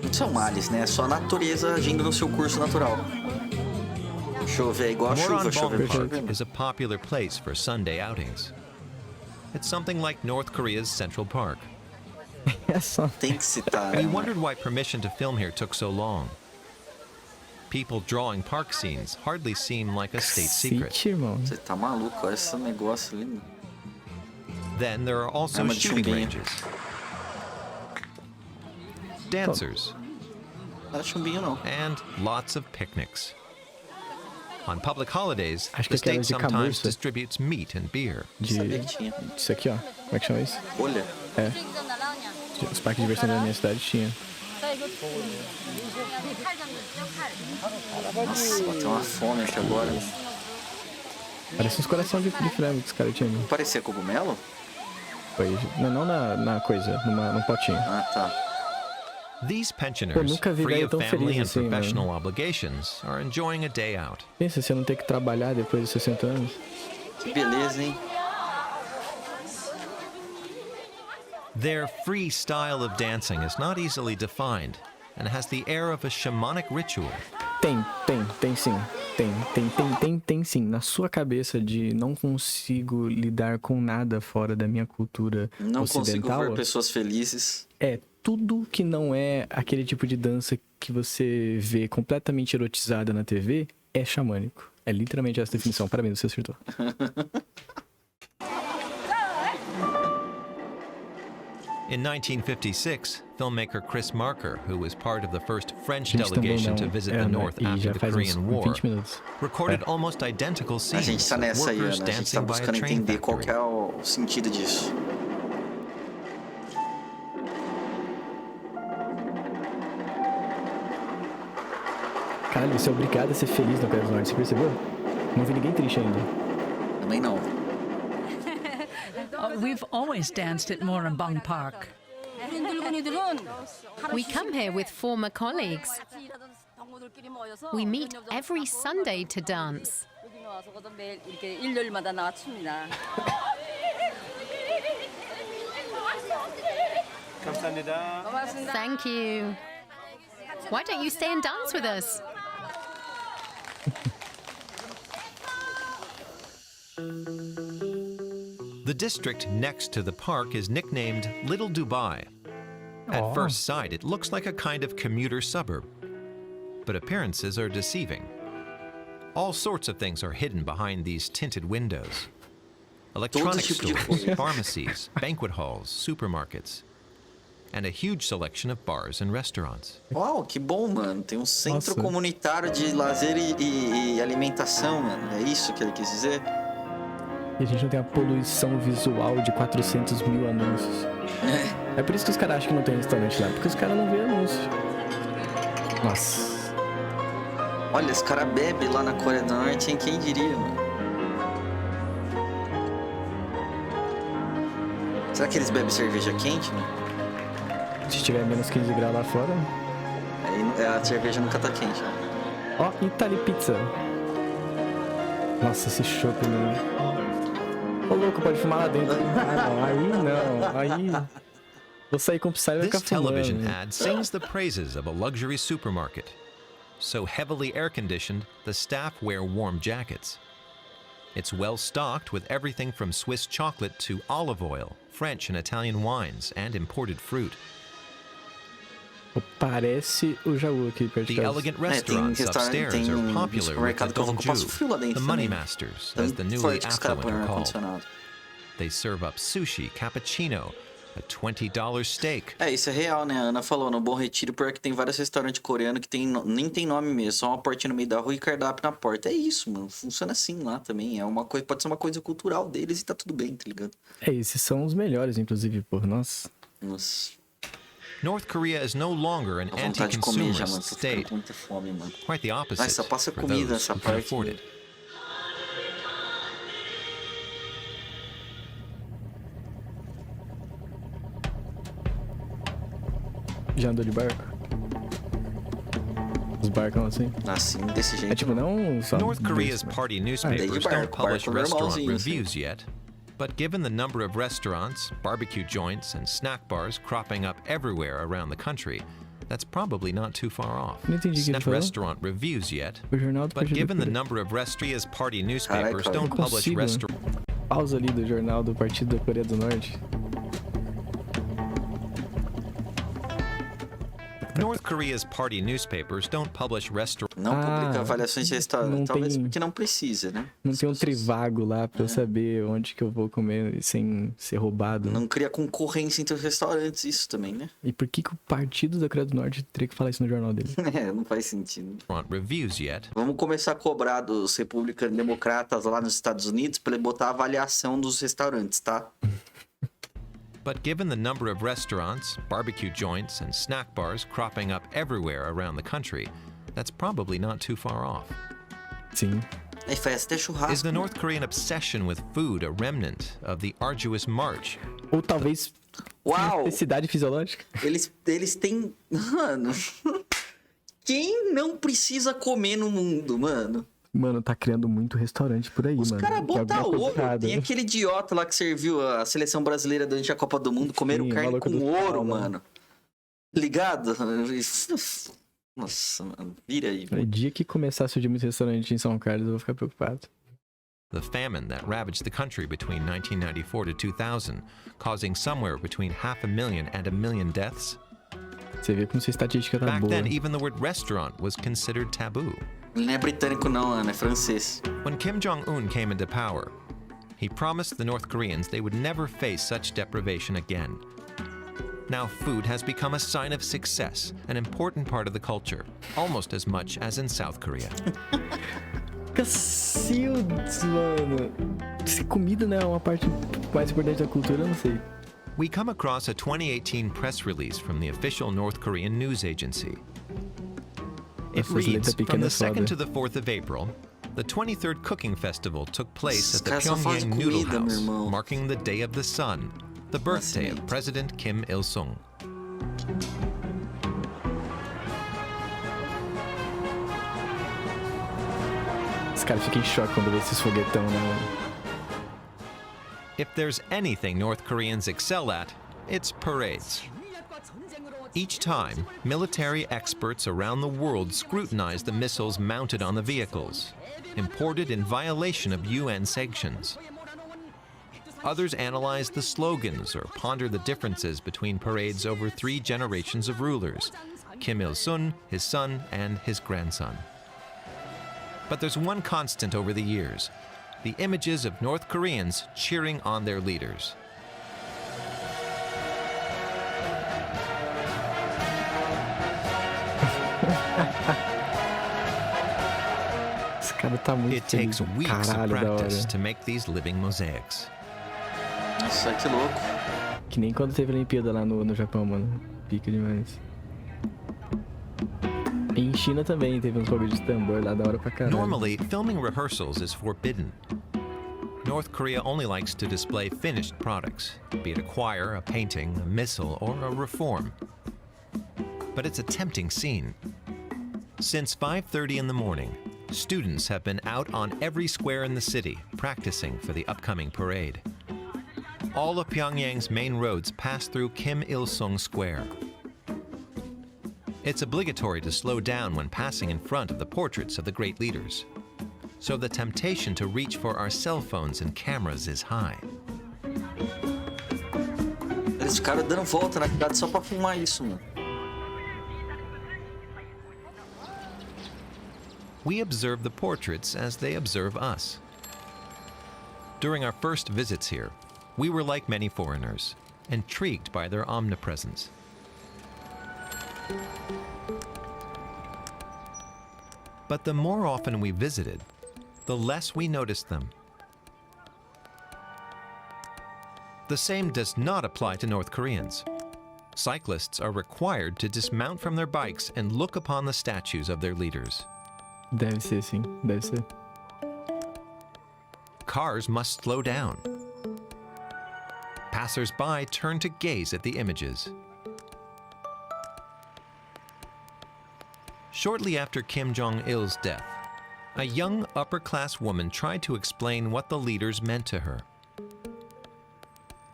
Speaker 2: Não são males, né? É só a natureza agindo no seu curso natural. Chover é igual a chuva, chover
Speaker 1: Moranbong
Speaker 2: chover.
Speaker 1: Park is a popular place for Sunday outings. It's something like North Korea's Central Park.
Speaker 3: É só...
Speaker 2: Tem que citar, né?
Speaker 1: We
Speaker 2: mano?
Speaker 1: wondered why permission to film here took so long. People drawing park scenes hardly seem like a state secret.
Speaker 3: City, irmão.
Speaker 2: Você tá maluco? Olha esse negócio ali.
Speaker 1: Then there are also
Speaker 2: Arma de
Speaker 1: shooting
Speaker 2: chumbinho.
Speaker 1: ranges, dancers,
Speaker 2: Não era chumbinho, não.
Speaker 1: and lots of picnics. On public holidays,
Speaker 3: Acho
Speaker 1: the
Speaker 3: que aquelas
Speaker 1: state
Speaker 3: de
Speaker 1: sometimes
Speaker 3: camurça.
Speaker 1: distributes meat and beer.
Speaker 2: Sabia que tinha.
Speaker 3: Isso aqui, ó. Como é que chama isso?
Speaker 2: Olha.
Speaker 3: Os parques de diversão da minha cidade tinha.
Speaker 2: Nossa, bateu uma fome aqui agora.
Speaker 3: Parece uns coração de frango que os caras tinham.
Speaker 2: Parecia cogumelo?
Speaker 3: Foi. Não na coisa, num potinho.
Speaker 2: Ah, tá.
Speaker 1: These pensioners,
Speaker 3: nunca vi
Speaker 1: free
Speaker 3: velho
Speaker 1: of
Speaker 3: tão
Speaker 1: family
Speaker 3: feliz
Speaker 1: and
Speaker 3: assim,
Speaker 1: professional obligations, are enjoying a day out.
Speaker 3: Pensa, você não ter que trabalhar depois dos 60 anos.
Speaker 2: Que beleza, hein?
Speaker 1: Their free style of dancing is not easily defined and has the air of a shamanic ritual.
Speaker 3: Tem sim. Tem sim. Na sua cabeça de não consigo lidar com nada fora da minha cultura
Speaker 2: Não consigo
Speaker 3: ocidental.
Speaker 2: ver pessoas felizes.
Speaker 3: É tudo que não é aquele tipo de dança que você vê completamente erotizada na TV é xamânico. É literalmente essa definição. Parabéns, você acertou.
Speaker 1: In 1956, filmmaker Chris Marker, who was part of the first French
Speaker 3: Gente, também
Speaker 1: delegation
Speaker 3: não.
Speaker 1: to visit
Speaker 3: É,
Speaker 1: the
Speaker 3: né?
Speaker 1: North
Speaker 3: E
Speaker 1: after
Speaker 3: já
Speaker 1: the
Speaker 3: faz uns
Speaker 1: Korean War,
Speaker 3: 20 minutos.
Speaker 1: recorded almost identical
Speaker 2: A
Speaker 1: scenes
Speaker 2: gente tá
Speaker 1: of
Speaker 2: nessa aí,
Speaker 1: workers
Speaker 2: Ana. A gente tá
Speaker 1: dancing by a
Speaker 2: buscando
Speaker 1: train
Speaker 2: entender qual que
Speaker 1: factory.
Speaker 2: é o sentido disso.
Speaker 3: Caralho, você é obrigado a ser feliz na Coreia do Norte, você percebeu? Não vi ninguém triste ainda.
Speaker 2: Também não.
Speaker 8: We've always danced at Moranbong Park.
Speaker 4: We come here with former colleagues. We meet every Sunday to dance. Thank you. Why don't you stay and dance with us?
Speaker 1: The district next to the park is nicknamed Little Dubai. At first sight, it looks like a kind of commuter suburb, but appearances are deceiving. All sorts of things are hidden behind these tinted windows. Electronics
Speaker 2: tipo de
Speaker 1: stores,
Speaker 2: coisa.
Speaker 1: pharmacies, banquet halls, supermarkets, and a huge selection of bars and restaurants.
Speaker 2: Uau, que bom, mano. Tem um centro
Speaker 3: Nossa.
Speaker 2: comunitário de lazer e alimentação, mano. É isso que ele quis dizer?
Speaker 3: E a gente não tem a poluição visual de 400 mil anúncios. É por isso que os caras acham que não tem restaurante lá, porque os caras não vêem anúncio. Nossa.
Speaker 2: Olha, esse cara bebe lá na Coreia do Norte, hein? Quem diria, mano? Será que eles bebem cerveja quente, mano?
Speaker 3: Se tiver menos 15 graus lá fora.
Speaker 2: Aí a cerveja nunca tá quente, né?
Speaker 3: Ó, Italy Pizza. Nossa, esse chopp, mano. Ô, louco, pode fumar lá dentro. Ah, não, aí não. Aí. Vou sair com o Psy e vai
Speaker 1: This
Speaker 3: ficar fumando.
Speaker 1: television ad sings the praises of a luxury supermarket. So heavily air-conditioned, the staff wear warm jackets. It's well-stocked with everything from Swiss chocolate to olive oil, French and Italian wines, and imported fruit.
Speaker 3: Parece o Jaú aqui perto de
Speaker 1: The
Speaker 3: casa.
Speaker 1: elegant
Speaker 2: tem
Speaker 1: restaurants
Speaker 2: restaurante,
Speaker 1: upstairs
Speaker 2: tem
Speaker 1: are popular with the
Speaker 2: supermercado que eu vou que eu passo frio lá
Speaker 1: donju,
Speaker 2: dentro
Speaker 1: the money
Speaker 2: também.
Speaker 1: masters,
Speaker 2: Tão
Speaker 1: as the newly
Speaker 2: forte que os caras
Speaker 1: affluent
Speaker 2: põem
Speaker 1: are
Speaker 2: no
Speaker 1: called.
Speaker 2: ar-condicionado.
Speaker 1: They serve up sushi, cappuccino, a $20 steak.
Speaker 2: É, isso é real, né? A Ana falou, no Bom Retiro, porque tem vários restaurantes coreanos que nem tem nome mesmo, só uma portinha no meio da rua e cardápio na porta. É isso, mano. Funciona assim lá também. É uma coisa, pode ser uma coisa cultural deles e tá tudo bem, tá ligado?
Speaker 3: É, esses são os melhores, inclusive, por nossa.
Speaker 2: Nossa,
Speaker 1: North Korea is no longer an
Speaker 2: dá vontade de comer já,
Speaker 1: anti-consumerist
Speaker 2: mano. Tô ficando
Speaker 1: state.
Speaker 2: com muita fome, mano.
Speaker 1: Quite the opposite
Speaker 2: Ai, só passa
Speaker 1: for
Speaker 2: comida
Speaker 1: those
Speaker 2: nessa
Speaker 1: who can
Speaker 2: parte.
Speaker 1: afford it.
Speaker 3: Já andou de barco? Os barcão assim?
Speaker 2: Assim, desse jeito.
Speaker 3: É tipo, não só...
Speaker 1: North Korea's party newspapers don't publish restaurant reviews yet, but given the number of restaurants, barbecue joints, and snack bars cropping up everywhere around the country, that's probably not too far off.
Speaker 3: Não entendi o que ele
Speaker 1: Not
Speaker 3: falou.
Speaker 1: restaurant reviews yet,
Speaker 3: O jornal do
Speaker 1: but
Speaker 3: Partido
Speaker 1: given the
Speaker 3: da
Speaker 1: number of Korea's party newspapers
Speaker 2: Caraca,
Speaker 1: don't
Speaker 3: eu
Speaker 1: publish
Speaker 3: consigo.
Speaker 1: restaurant.
Speaker 3: Pausa ali do jornal do Partido da Coreia do Norte.
Speaker 1: North Korea's party newspapers don't publish restaurant.
Speaker 2: Não publica avaliações de restaurante.
Speaker 3: não
Speaker 2: Talvez
Speaker 3: tem-
Speaker 2: porque não precisa, né?
Speaker 3: Não tem um
Speaker 2: As pessoas-
Speaker 3: trivago lá pra eu saber onde que eu vou comer sem ser roubado.
Speaker 2: Não cria concorrência entre os restaurantes, isso também, né?
Speaker 3: E por que o Partido da Coreia do Norte teria que falar isso no jornal dele?
Speaker 2: É, não faz sentido.
Speaker 1: Reviews yet,
Speaker 2: Vamos começar a cobrar dos republicanos democratas lá nos Estados Unidos pra ele botar a avaliação dos restaurantes, tá?
Speaker 1: but given the number of restaurants, barbecue joints, and snack bars cropping up everywhere around the country, that's probably not too far off.
Speaker 3: Sim.
Speaker 2: Aí faz até
Speaker 1: Is
Speaker 2: churrasco.
Speaker 1: the North Korean obsession with food a remnant of the arduous march?
Speaker 3: Ou talvez
Speaker 2: Uau!
Speaker 3: necessidade fisiológica.
Speaker 2: Eles têm... Mano... Quem não precisa comer no mundo, mano?
Speaker 3: Mano, tá criando muito restaurante por aí,
Speaker 2: Os
Speaker 3: mano.
Speaker 2: caras
Speaker 3: Tem
Speaker 2: botam
Speaker 3: alguma coisa
Speaker 2: ouro.
Speaker 3: errada.
Speaker 2: Tem aquele idiota lá que serviu a seleção brasileira durante a Copa do Mundo. Comeram
Speaker 3: Sim, o
Speaker 2: carne
Speaker 3: maluco
Speaker 2: com
Speaker 3: do
Speaker 2: ouro,
Speaker 3: sal,
Speaker 2: mano. Ligado? Nossa, mano. Vira aí,
Speaker 3: O
Speaker 2: velho.
Speaker 3: dia que começar a surgir muito restaurante em São Carlos, eu vou ficar preocupado.
Speaker 1: The famine that ravaged the country between 1994 to 2000, causing somewhere between 500,000 and 1 million deaths.
Speaker 3: Você vê como sua estatística tá
Speaker 1: Back
Speaker 3: boa.
Speaker 1: then, even the word restaurant was considered taboo.
Speaker 2: Ele não é britânico não, Ana. É francês.
Speaker 1: When Kim Jong-un came into power, he promised the North Koreans they would never face such deprivation again. Now food has become a sign of success, an important part of the culture, almost as much as in South Korea.
Speaker 3: Cacildes, mano. Se comida não é uma parte mais importante da cultura, eu não sei.
Speaker 1: We come across a 2018 press release from the official North Korean news agency. It
Speaker 3: Essas letras
Speaker 1: reads, from
Speaker 3: pequenas
Speaker 1: the 2nd
Speaker 3: foda.
Speaker 1: to the 4th of April, the 23rd Cooking Festival took place at the
Speaker 2: Esses caras só fazem
Speaker 1: Pyongyang Noodle
Speaker 2: comida, meu
Speaker 1: House,
Speaker 2: irmão.
Speaker 1: marking the Day of the Sun, the birthday of
Speaker 2: Nascimento.
Speaker 1: President Kim Il-sung.
Speaker 3: Os caras ficam em choque quando vê esses foguetão, né, mano?
Speaker 1: If there's anything North Koreans excel at, it's parades. Each time, military experts around the world scrutinize the missiles mounted on the vehicles, imported in violation of UN sanctions. Others analyze the slogans or ponder the differences between parades over 3 generations of rulers: Kim Il-sung, his son, and his grandson. But there's one constant over the years: the images of North Koreans cheering on their leaders.
Speaker 3: Esse cara tá muito
Speaker 1: It takes
Speaker 3: feliz.
Speaker 1: weeks of
Speaker 3: Caralho, da hora.
Speaker 1: practice to make these living mosaics.
Speaker 2: Nossa, que louco.
Speaker 3: Que nem quando teve a Olimpíada lá no Japão, mano. Pica demais. E em China também teve uns bagulho de tambor lá, da hora pra caralho.
Speaker 1: Normally, filming rehearsals is forbidden. North Korea only likes to display finished products, be it a choir, a painting, a missile, or a reform. But it's a tempting scene. Since 5:30 in the morning, students have been out on every square in the city practicing for the upcoming parade. All of Pyongyang's main roads pass through Kim Il-sung Square. It's obligatory to slow down when passing in front of the portraits of the great leaders. So the temptation to reach for our cell phones and cameras is high.
Speaker 2: Eles ficaram dando volta na cidade só pra filmar isso, mano.
Speaker 1: We observe the portraits as they observe us. During our first visits here, we were like many foreigners, intrigued by their omnipresence. But the more often we visited, the less we noticed them. The same does not apply to North Koreans. Cyclists are required to dismount from their bikes and look upon the statues of their leaders.
Speaker 3: Deve ser, sim. Deve ser.
Speaker 1: Cars must slow down. Passers-by turn to gaze at the images. Shortly after Kim Jong-il's death, a young upper-class woman tried to explain what the leaders meant to her.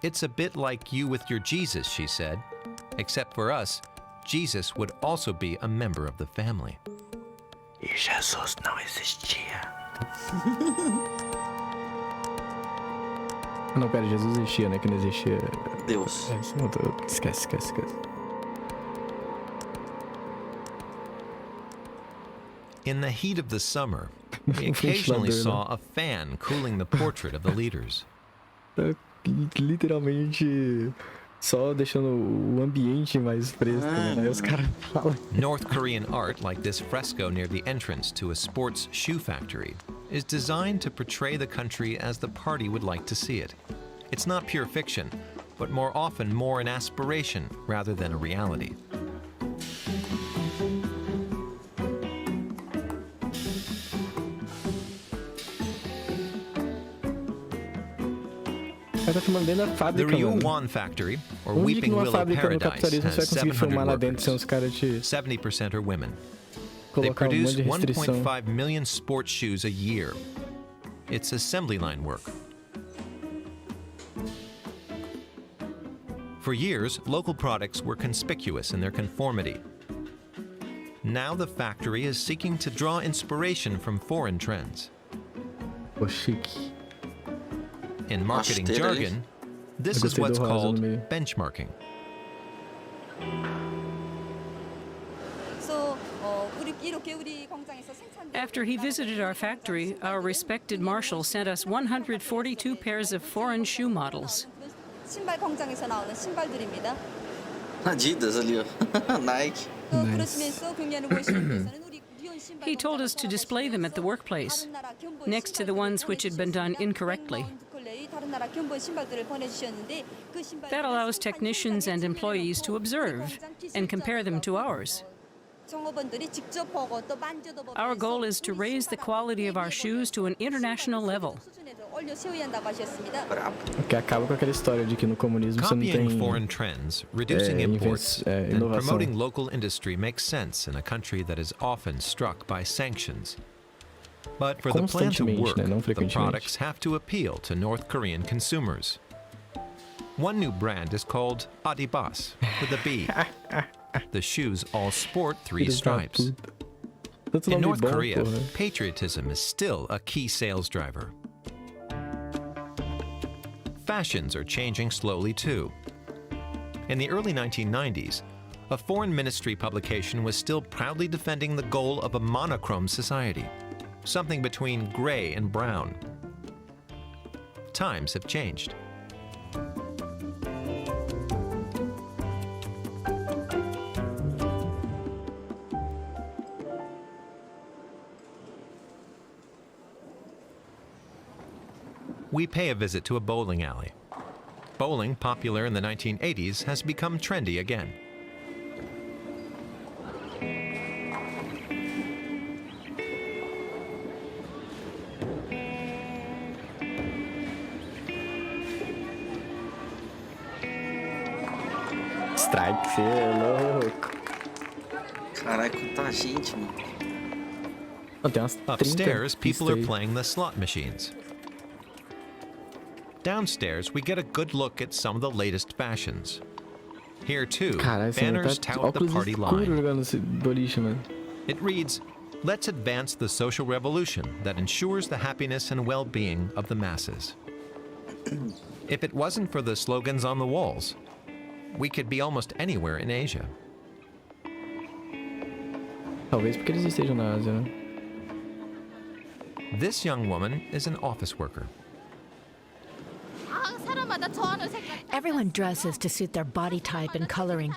Speaker 1: "It's a bit like you with your Jesus," she said. "Except for us, Jesus would also be a member of the family."
Speaker 3: E Jesus não existia. Não, pera, Jesus existia, né? Que não existia.
Speaker 2: Deus.
Speaker 3: Esquece.
Speaker 1: In the heat of the summer, we occasionally saw a fan cooling the portrait of the leaders.
Speaker 3: Literalmente só deixando o ambiente mais fresco, né? Aí os caras falam.
Speaker 1: North Korean art, like this fresco near the entrance to a sports shoe factory, is designed to portray the country as the party would like to see it. It's not pure fiction, but more often more an aspiration rather than a reality.
Speaker 3: Tá filmando dentro da
Speaker 1: The
Speaker 3: fábrica,
Speaker 1: Ryu
Speaker 3: mano.
Speaker 1: Won Factory, or
Speaker 3: Onde que
Speaker 1: Weeping
Speaker 3: numa
Speaker 1: Willow
Speaker 3: fábrica no
Speaker 1: Paradise,
Speaker 3: capitalismo você vai
Speaker 1: has
Speaker 3: conseguir
Speaker 1: 700
Speaker 3: filmar lá dentro sem
Speaker 1: workers.
Speaker 3: os caras te
Speaker 1: 70% are women. They
Speaker 3: colocar um monte
Speaker 1: produce
Speaker 3: de restrição?
Speaker 1: 1.5 million sports shoes a year. It's assembly line work. For years, local products were conspicuous in their conformity. Now the factory is seeking to draw inspiration from foreign trends.
Speaker 3: Pô, chique.
Speaker 1: In marketing
Speaker 2: Gostei daí.
Speaker 1: jargon, this
Speaker 3: Eu
Speaker 1: is
Speaker 3: gostei
Speaker 1: what's
Speaker 3: do rosa no
Speaker 1: called
Speaker 3: meio.
Speaker 1: benchmarking.
Speaker 7: After he visited our factory, our respected marshal sent us 142 pairs of foreign shoe models.
Speaker 6: 신발 공장에서 나오는 신발들입니다.
Speaker 2: Adidas ali, ó. Nike.
Speaker 6: 또 그러시면서 경리하는 보시면서는 우리 귀여운 신발
Speaker 7: He told us to display them at the workplace, next to the ones which had been done incorrectly.
Speaker 6: 다른 나라 견본 신발들을 보내주셨는데 그 신발
Speaker 7: That allows technicians and employees to observe and compare them to ours.
Speaker 6: 종업원들이 직접 보고 또 만져도 보면서
Speaker 7: Our goal is to raise the quality of our shoes to an international level.
Speaker 6: 수준에도 올려 세워야 한다고 하셨습니다.
Speaker 3: Que acaba com aquela história de que no comunismo você não
Speaker 1: Copying
Speaker 3: tem
Speaker 1: foreign trends, reducing imports, and
Speaker 3: inovação.
Speaker 1: promoting local industry makes sense in a country that is often struck by sanctions. But for the plan to
Speaker 3: Constantemente,
Speaker 1: work,
Speaker 3: né? Não
Speaker 1: the
Speaker 3: frequentemente.
Speaker 1: products have to appeal to North Korean consumers. One new brand is called Adibas, with a B. The shoes all sport 3
Speaker 3: Filhos da
Speaker 1: stripes.
Speaker 3: puta. Tanto
Speaker 1: In
Speaker 3: nome
Speaker 1: North
Speaker 3: bom,
Speaker 1: Korea,
Speaker 3: porra.
Speaker 1: patriotism is still a key sales driver. Fashions are changing slowly too. In the early 1990s, a foreign ministry publication was still proudly defending the goal of a monochrome society, something between gray and brown. Times have changed. We pay a visit to a bowling alley. Bowling, popular in the 1980s, has become trendy again.
Speaker 3: Strike, você é louco.
Speaker 2: Caralho, quanta gente, mano.
Speaker 3: Não, tem umas 30
Speaker 1: Upstairs, people are
Speaker 3: pistas aí.
Speaker 1: playing the slot machines. Downstairs, we get a good look at some of the latest fashions. Here, too,
Speaker 3: Caralho, você
Speaker 1: banners
Speaker 3: tá
Speaker 1: tout the
Speaker 3: óculos
Speaker 1: party
Speaker 3: escuros
Speaker 1: line.
Speaker 3: jogando esse boliche, mano.
Speaker 1: It reads, "Let's advance the social revolution that ensures the happiness and well-being of the masses." If it wasn't for the slogans on the walls, we could be almost anywhere in Asia.
Speaker 3: Talvez porque eles estejam na Ásia, né?
Speaker 1: This young woman is an office worker.
Speaker 9: Everyone dresses to suit their body type and coloring.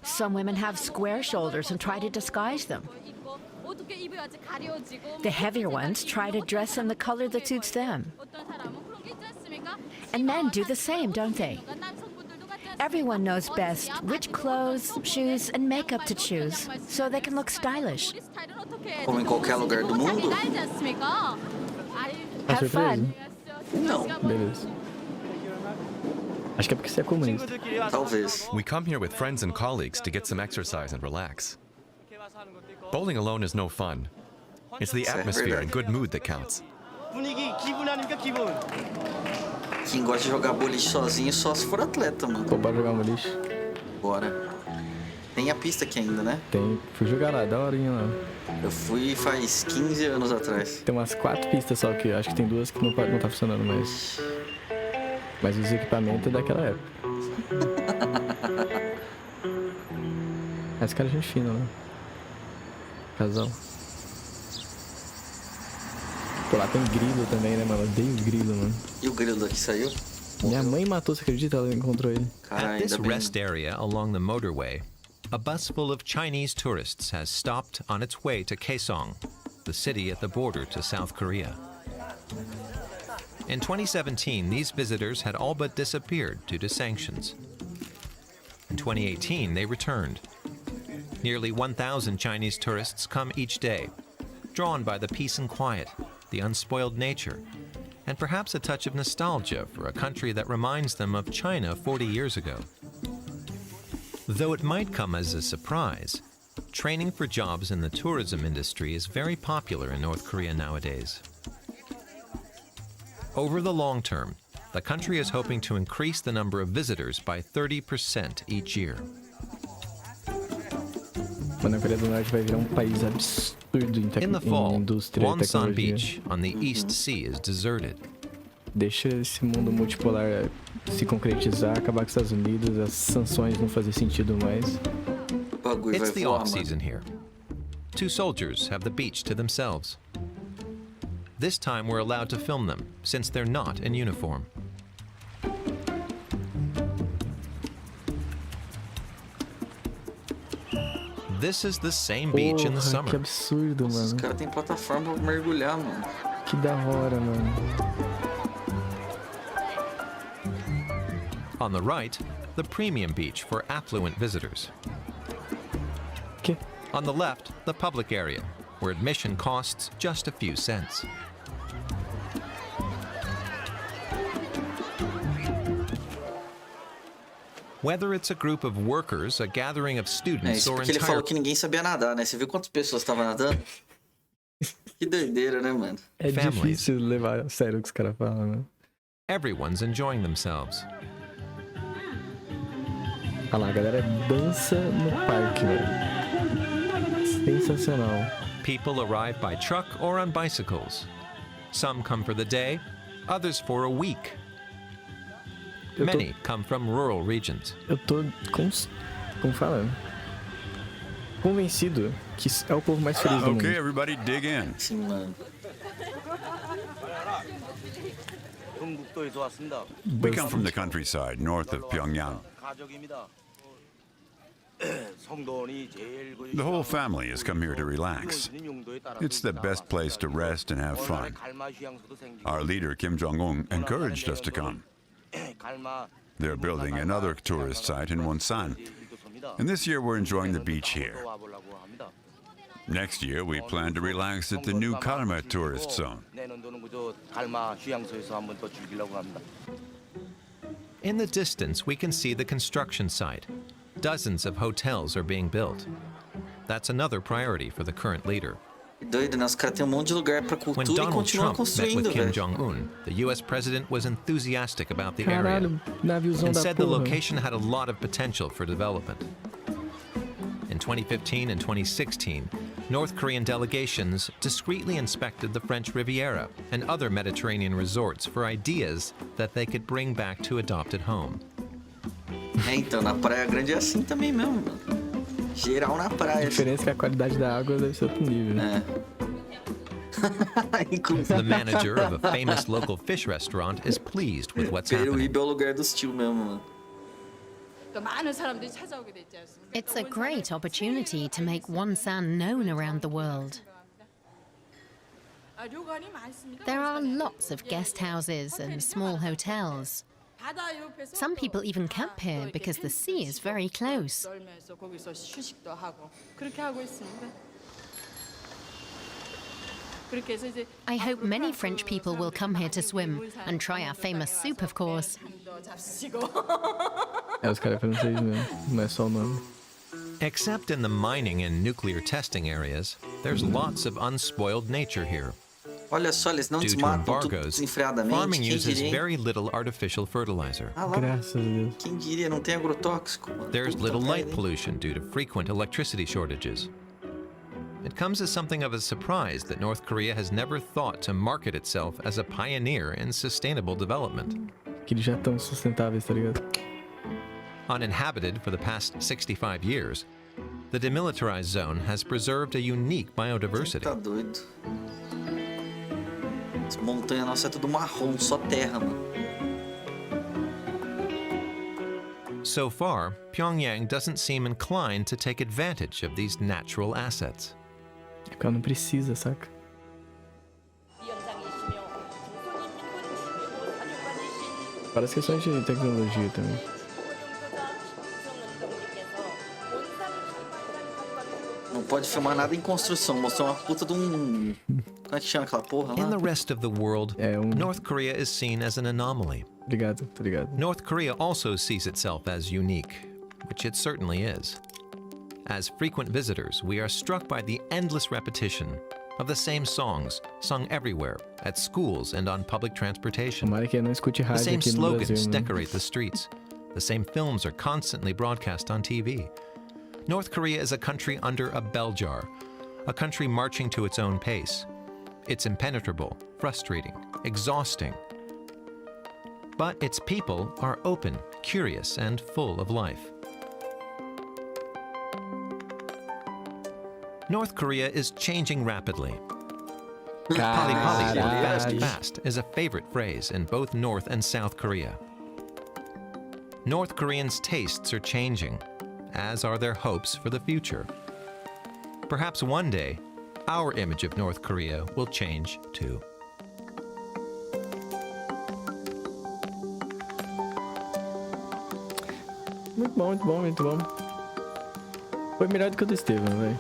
Speaker 9: Some women have square shoulders and try to disguise them. The heavier ones try to dress in the color that suits them. And men do the same, don't they? Everyone knows best which clothes, shoes, and makeup to choose so they can look stylish.
Speaker 2: Como em qualquer lugar do mundo?
Speaker 3: Tá
Speaker 9: Have fun.
Speaker 2: Não,
Speaker 3: Beleza. Acho que é porque você é comunista.
Speaker 2: talvez.
Speaker 5: We come here with friends and colleagues to get some exercise and relax.
Speaker 10: Bowling alone is no fun. It's the atmosphere and good mood that counts.
Speaker 2: Quem gosta de jogar boliche sozinho só se for atleta, mano.
Speaker 3: Pô, bora jogar um boliche?
Speaker 2: Bora. Tem a pista aqui ainda, né?
Speaker 3: Tem. Fui jogar lá, daorinha lá.
Speaker 2: Eu fui faz 15 anos atrás.
Speaker 3: Tem umas 4 pistas só que acho que tem 2 que não tá funcionando mais. Mas os equipamentos é daquela época. Esse cara é gente fina, né? Casal. Pô, lá tem grilo também, né, mano? Eu odeio grilo, mano.
Speaker 2: E o grilo daqui saiu?
Speaker 3: Minha mãe matou, você acredita? Ela encontrou ele.
Speaker 1: At this rest area along the motorway, a bus full of Chinese tourists has stopped on its way to Kaesong, the city at the border to South Korea. In 2017, these visitors had all but disappeared due to sanctions. In 2018, they returned. Nearly 1,000 Chinese tourists come each day, drawn by the peace and quiet, the unspoiled nature, and perhaps a touch of nostalgia for a country that reminds them of China 40 years ago. Though it might come as a surprise, training for jobs in the tourism industry is very popular in North Korea nowadays. Over the long term, the country is hoping to increase the number of visitors by 30% each year.
Speaker 3: Mano, a Coreia do Norte vai virar país absurdo
Speaker 1: In the fall,
Speaker 3: indústria e
Speaker 1: Wonsan
Speaker 3: tecnologia.
Speaker 1: Beach on the East Sea is deserted.
Speaker 3: Deixa esse mundo multipolar se concretizar, acabar com os Estados Unidos, as sanções não fazer sentido mais.
Speaker 1: It's the off-season here. 2 soldiers have the beach to themselves. This time we're allowed to film them, since they're not in uniform. This is the same beach in the summer.
Speaker 3: Que absurdo, mano.
Speaker 2: Os caras têm plataforma pra mergulhar, mano.
Speaker 3: Que da hora, mano.
Speaker 1: On the right, the premium beach for affluent visitors.
Speaker 3: Que?
Speaker 1: On the left, the public area, where admission costs just a few cents. Whether it's a group of workers, a gathering of students,
Speaker 2: Isso
Speaker 1: or
Speaker 2: porque ele falou
Speaker 1: entire
Speaker 2: que ninguém sabia nadar, né? Você viu quantas pessoas estavam nadando? Que doideira, né, mano?
Speaker 3: É
Speaker 1: families,
Speaker 3: difícil levar a sério o que os caras falam, né?
Speaker 1: everyone's enjoying themselves.
Speaker 3: Olha lá, a galera dança no parque, velho. Sensacional.
Speaker 1: People arrive by truck or on bicycles. Some come for the day, others for a week. Many come from rural regions.
Speaker 3: Eu tô como fala? Convencido que é o povo mais feliz do mundo.
Speaker 11: Okay, everybody dig in.
Speaker 2: Sim, mano.
Speaker 11: We come from the countryside, north of Pyongyang. The whole family has come here to relax. It's the best place to rest and have fun. Our leader, Kim Jong-un, encouraged us to come. They're building another tourist site in Wonsan, and this year we're enjoying the beach here. Next year, we plan to relax at the new Karma tourist zone.
Speaker 1: In the distance, we can see the construction site. Dozens of hotels are being built. That's another priority for the current leader.
Speaker 2: Doido, né? Os caras têm monte de lugar pra
Speaker 1: When
Speaker 2: cultura e
Speaker 1: Donald
Speaker 2: continuam
Speaker 1: Trump met
Speaker 2: construindo,
Speaker 1: with Kim
Speaker 2: velho.
Speaker 1: Jong-un, the U.S. president was enthusiastic about the area
Speaker 3: Caralho, naviozão
Speaker 1: and
Speaker 3: da
Speaker 1: said the
Speaker 3: porra.
Speaker 1: location had a lot of potential for development. In 2015 and 2016, North Korean delegations discreetly inspected the French Riviera and other Mediterranean resorts for ideas that they could bring back to adopted home.
Speaker 2: É, então, na Praia Grande é assim também mesmo, mano. Geral na praia.
Speaker 3: A diferença é que a qualidade da água deve ser outro nível.
Speaker 2: É.
Speaker 1: The manager of a famous local fish restaurant is pleased with what's happening.
Speaker 2: Peruíbe é o lugar dos tios mesmo, mano.
Speaker 4: It's a great opportunity to make Wonsan known around the world. There are lots of guest houses and small hotels. Some people even camp here because the sea is very close. I hope many French people will come here to swim and try our famous soup, of course.
Speaker 3: É, os caras franceses mesmo, não é só o nome.
Speaker 1: Except in the mining and nuclear testing areas, there's lots of unspoiled nature here.
Speaker 2: Olha só, eles não
Speaker 1: Due to
Speaker 2: desmatam tudo
Speaker 1: embargoes,
Speaker 2: desenfreadamente.
Speaker 1: farming
Speaker 2: Quem
Speaker 1: uses
Speaker 2: diria, hein?
Speaker 1: very little artificial fertilizer.
Speaker 2: Ah lá,
Speaker 3: Graças a Deus.
Speaker 2: quem diria, não tem agrotóxico, mano.
Speaker 1: There's
Speaker 2: Puta
Speaker 1: little
Speaker 2: merda,
Speaker 1: light
Speaker 2: hein?
Speaker 1: pollution due to frequent electricity shortages. It comes as something of a surprise that North Korea has never thought to market itself as a pioneer in sustainable development.
Speaker 3: Que eles já estão sustentáveis, tá ligado?
Speaker 1: Uninhabited for the past 65 years, the demilitarized zone has preserved a unique biodiversity.
Speaker 2: Tá doido. As montanhas nossas é tudo marrom, só terra, mano.
Speaker 1: So far, Pyongyang doesn't seem inclined to take advantage of these natural assets.
Speaker 3: É porque ela não precisa, saca? Parece questões de tecnologia também.
Speaker 2: Não pode filmar nada em construção, mostrar uma puta de um... Como é que chama aquela porra
Speaker 1: In
Speaker 2: lá?
Speaker 1: the rest of the world, North Korea is seen as an anomaly.
Speaker 3: Obrigado, tô ligado.
Speaker 1: North Korea also sees itself as unique, which it certainly is. As frequent visitors, we are struck by the endless repetition of the same songs sung everywhere, at schools and on public transportation.
Speaker 3: Tomara que eu não escute
Speaker 1: The
Speaker 3: rádio
Speaker 1: same
Speaker 3: aqui no
Speaker 1: slogans
Speaker 3: Brasil, né?
Speaker 1: decorate the streets. The same films are constantly broadcast on TV. North Korea is a country under a bell jar, a country marching to its own pace. It's impenetrable, frustrating, exhausting. But its people are open, curious, and full of life. North Korea is changing rapidly. Pali pali, or fast fast, is a favorite phrase in both North and South Korea. North Koreans' tastes are changing, as are their hopes for the future. Perhaps one day, our image of North Korea will change too.
Speaker 3: Muito bom, muito bom, muito bom. Foi melhor do que o do Estevam, velho.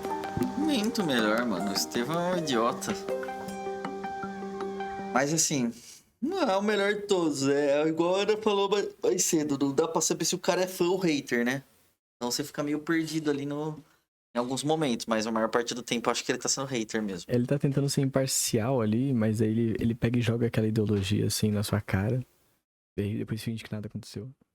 Speaker 2: Muito melhor, mano. O Estevão é um idiota. Mas assim, não é o melhor de todos. É igual a Ana falou mais cedo. Não dá pra saber se o cara é fã ou hater, né? Então você fica meio perdido ali em alguns momentos. Mas a maior parte do tempo eu acho que ele tá sendo hater mesmo.
Speaker 3: Ele tá tentando ser imparcial ali, mas aí ele pega e joga aquela ideologia assim na sua cara. E aí depois finge que nada aconteceu.